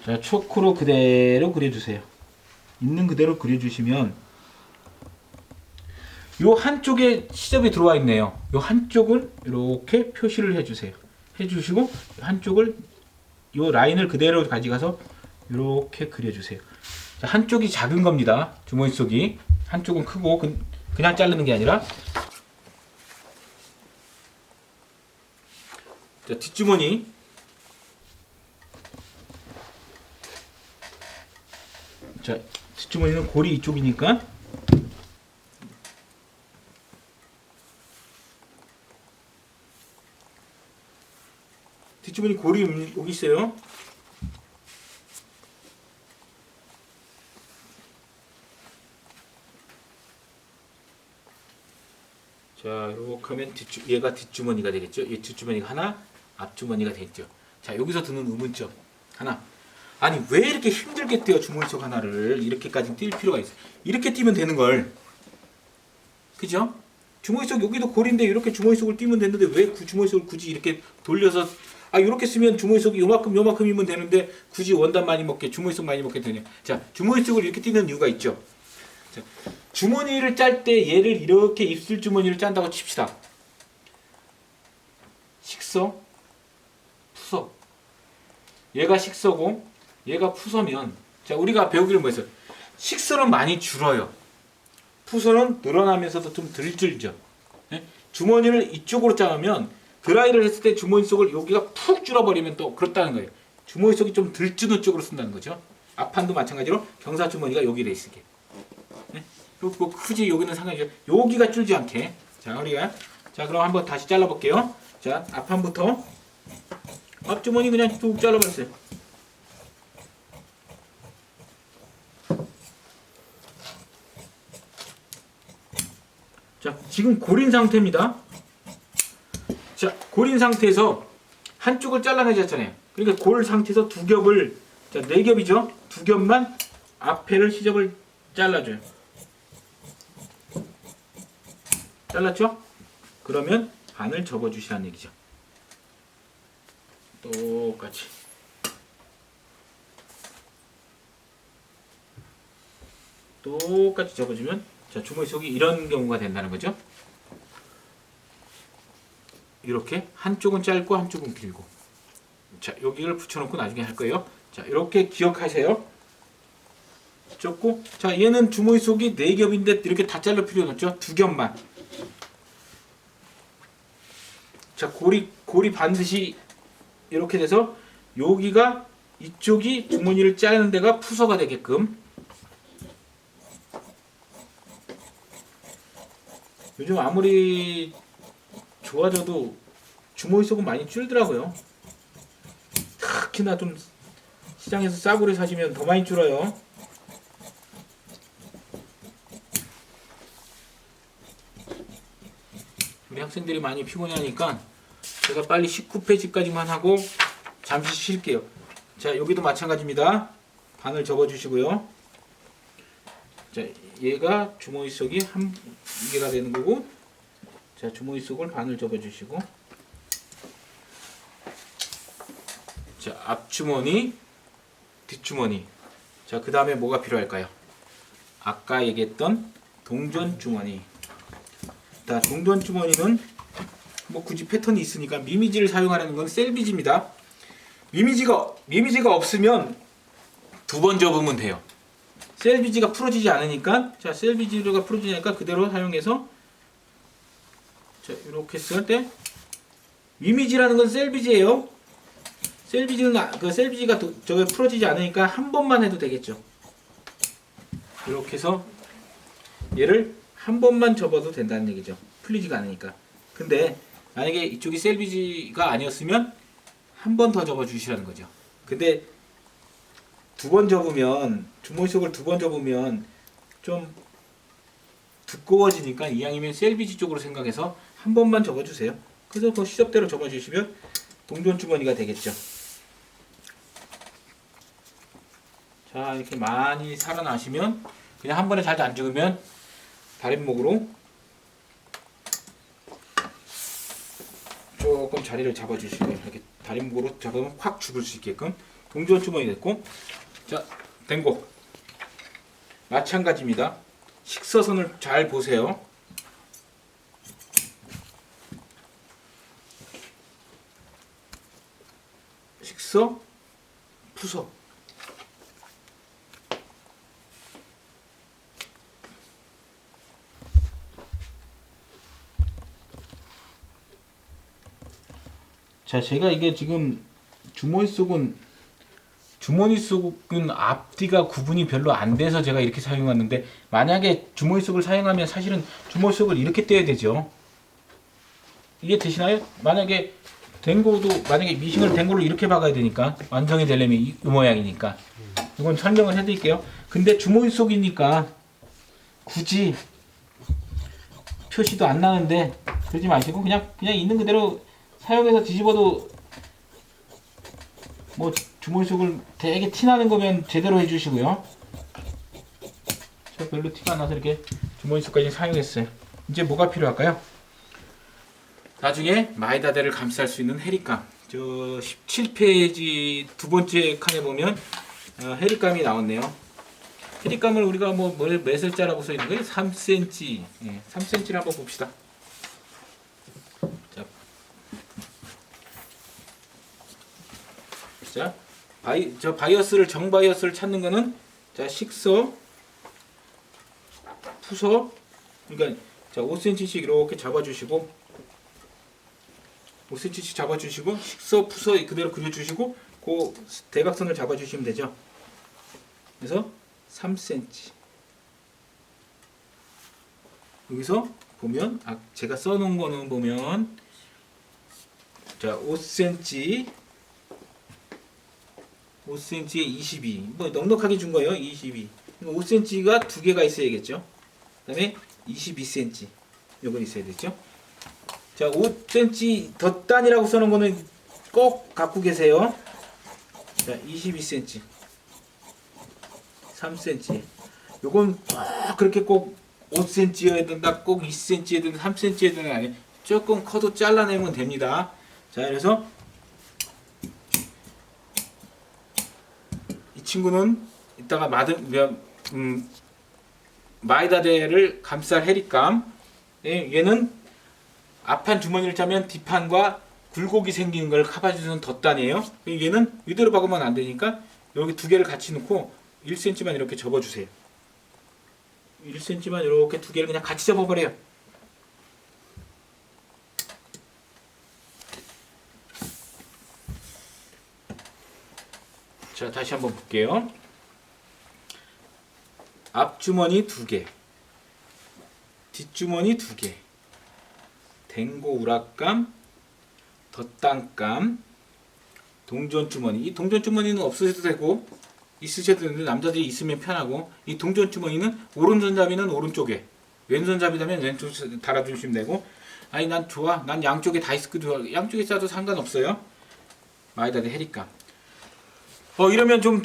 자, 초크로 그대로 그려주세요. 있는 그대로 그려주시면, 요 한쪽에 시접이 들어와 있네요. 요 한쪽을 이렇게 표시를 해주세요. 해주시고 한쪽을 요 라인을 그대로 가져가서 이렇게 그려주세요. 자, 한쪽이 작은 겁니다. 주머니 속이 한쪽은 크고 그냥 자르는 게 아니라. 자, 뒷주머니. 자, 뒷주머니는 골이 이쪽이니까. 뒷주머니 골이 여기 있어요. 자, 이렇게 하면 얘가 뒷주머니가 되겠죠. 이 뒷주머니가 하나, 앞주머니가 되겠죠. 자, 여기서 드는 의문점 하나. 아니 왜 이렇게 힘들게 띄어 주머니 속 하나를 이렇게까지 뛸 필요가 있어? 이렇게 뛰면 되는 걸. 그죠? 주머니 속 여기도 골인데 이렇게 주머니 속을 뛰면 되는데 왜 그 주머니 속을 굳이 이렇게 돌려서 이렇게 쓰면 주머니 속이 요만큼이면 되는데 굳이 원단 많이 먹게 주머니 속 많이 먹게 되냐? 자, 주머니 속을 이렇게 뛰는 이유가 있죠. 자, 주머니를 짤 때 얘를 이렇게 입술 주머니를 짠다고 칩시다. 식서, 푸서. 얘가 식서고 얘가 푸서면 자, 우리가 배우기를 뭐했어요? 식서는 많이 줄어요. 푸서는 늘어나면서도 좀 덜 줄죠. 예? 주머니를 이쪽으로 짜면 드라이를 했을 때 주머니 속을 여기가 푹 줄어버리면 또 그렇다는 거예요. 주머니 속이 좀 덜 주는 쪽으로 쓴다는 거죠. 앞판도 마찬가지로 경사 주머니가 여기 돼 있게. 예? 뭐 굳이 여기는 상관이죠. 여기가 줄지 않게. 자, 우리가 자, 그럼 한번 다시 잘라볼게요. 자, 앞판부터 앞주머니 그냥 쭉 잘라버렸어요. 자, 지금 고린 상태입니다. 자, 고린 상태에서 한쪽을 잘라내셨잖아요. 그러니까 골 상태에서 두 겹을, 자, 네 겹이죠? 두 겹만 앞에를 시접을 잘라줘요. 잘랐죠? 그러면 반을 접어주시라는 얘기죠. 똑같이. 똑같이 접어주면 자, 주머니 속이 이런 경우가 된다는 거죠. 이렇게 한쪽은 짧고 한쪽은 길고. 자, 여기를 붙여놓고 나중에 할 거예요. 자, 이렇게 기억하세요. 좁고. 자, 얘는 주머니 속이 4겹인데 이렇게 다 자를 필요는 없죠. 2겹만. 자, 골이 반드시 이렇게 돼서 여기가 이쪽이 주머니를 자르는 데가 푸서가 되게끔. 요즘 아무리 좋아져도 주머니 속은 많이 줄더라고요. 특히나 좀 시장에서 싸구려 사시면 더 많이 줄어요. 우리 학생들이 많이 피곤해하니까 제가 빨리 19페이지까지만 하고 잠시 쉴게요. 자, 여기도 마찬가지입니다. 반을 접어주시고요. 자, 얘가 주머니 속이 한 개가 되는 거고, 자, 주머니 속을 반을 접어주시고, 자, 앞주머니, 뒷주머니. 자, 그 다음에 뭐가 필요할까요? 아까 얘기했던 동전 주머니. 자, 동전 주머니는 뭐 굳이 패턴이 있으니까 미미지를 사용하는 건 셀비지입니다. 미미지가 없으면 2번 접으면 돼요. 셀비지가 풀어지지 않으니까, 자, 셀비지가 풀어지지 않으니까 그대로 사용해서, 자, 이렇게 쓸 때 미미지라는 건 셀비지예요. 셀비지는 그 셀비지가 저게 풀어지지 않으니까 한 번만 해도 되겠죠. 이렇게 해서 얘를 한 번만 접어도 된다는 얘기죠. 풀리지가 않으니까. 근데 만약에 이쪽이 셀비지가 아니었으면 한 번 더 접어 주시라는 거죠. 근데 2번 접으면, 주머니 속을 2번 접으면 좀 두꺼워지니까 이왕이면 셀비지 쪽으로 생각해서 한 번만 접어주세요. 그래서 그 시접대로 접어주시면 동전 주머니가 되겠죠. 자, 이렇게 많이 살아나시면 그냥 한 번에 잘 안 죽으면 다림목으로 조금 자리를 잡아주시고, 이렇게 다림목으로 잡으면 확 죽을 수 있게끔 동전 주머니 됐고, 자, 된 거 마찬가지입니다. 식서선을 잘 보세요. 식서, 푸서. 자, 제가 이게 지금 주머니 속은 앞뒤가 구분이 별로 안 돼서 제가 이렇게 사용하는데, 만약에 주머니 속을 사용하면 사실은 주머니 속을 이렇게 떼야 되죠. 이게 되시나요? 만약에 만약에 미싱을 된 걸로 이렇게 박아야 되니까, 완성이 되려면 이 모양이니까. 이건 설명을 해드릴게요. 근데 주머니 속이니까 굳이 표시도 안 나는데 그러지 마시고 그냥 있는 그대로 사용해서 뒤집어도 뭐 주머니 속을 되게 티나는 거면 제대로 해주시고요. 저 별로 티가 안 나서 이렇게 주머니 속까지 사용했어요. 이제 뭐가 필요할까요? 나중에 마이다데를 감쌀 수 있는 해리감. 저 17페이지 두 번째 칸에 보면 해리감이 나왔네요. 해리감을 우리가 뭐 몇을 짜라고 써 있는 거예요? 3cm. 예, 3cm를 한번 봅시다. 자, 바이어스를 정바이어스를 찾는 거는 자 식서, 푸서, 그러니까 자 5cm씩 이렇게 잡아주시고 5cm씩 잡아주시고 식서, 푸서 그대로 그려주시고 그 대각선을 잡아주시면 되죠. 그래서 3cm. 여기서 보면 제가 써놓은 거는 보면 자 5cm 5cm에 22. 뭐 넉넉하게 준 거예요. 22. 5cm가 두 개가 있어야겠죠. 그다음에 22cm. 요건 있어야 되죠. 자, 5cm 덧단이라고 써놓은 거는 꼭 갖고 계세요. 자, 22cm. 3cm. 요건 꼭 그렇게 꼭 5cm여야 된다. 꼭 2cm여야 된다. 3cm여야 된다. 아니, 조금 커도 잘라내면 됩니다. 자, 그래서 친구는 이따가 마이다데를 감쌀 해리감. 얘는 앞판 주머니를 짜면 뒷판과 굴곡이 생기는 걸 커버해주는 덧단이에요. 얘는 이대로 박으면 안 되니까 여기 두 개를 같이 넣고 1cm만 이렇게 접어주세요. 1cm만 이렇게 두 개를 그냥 같이 접어버려요. 자, 다시 한번 볼게요. 앞주머니 2개, 뒷주머니 2개, 댕고 우락감, 덧단감, 동전주머니. 이 동전주머니는 없으셔도 되고 있으셔도 되는데 남자들이 있으면 편하고, 이 동전주머니는 오른손잡이는 오른쪽에, 왼손잡이라면 왼쪽에 달아주시면 되고, 아니 난 좋아, 난 양쪽에 다 있을 거도 양쪽에 싸도 상관없어요. 마이다데 해리감. 이러면 좀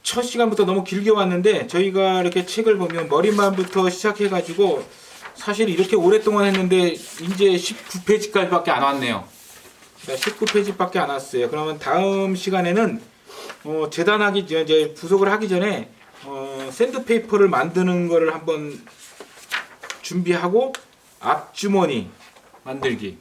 첫 시간부터 너무 길게 왔는데, 저희가 이렇게 책을 보면 머리만부터 시작해가지고 사실 이렇게 오랫동안 했는데 이제 19페이지까지밖에 안 왔네요. 19페이지밖에 안 왔어요. 그러면 다음 시간에는 재단하기 전에, 이제 부속을 하기 전에 샌드페이퍼를 만드는 거를 한번 준비하고 앞주머니 만들기.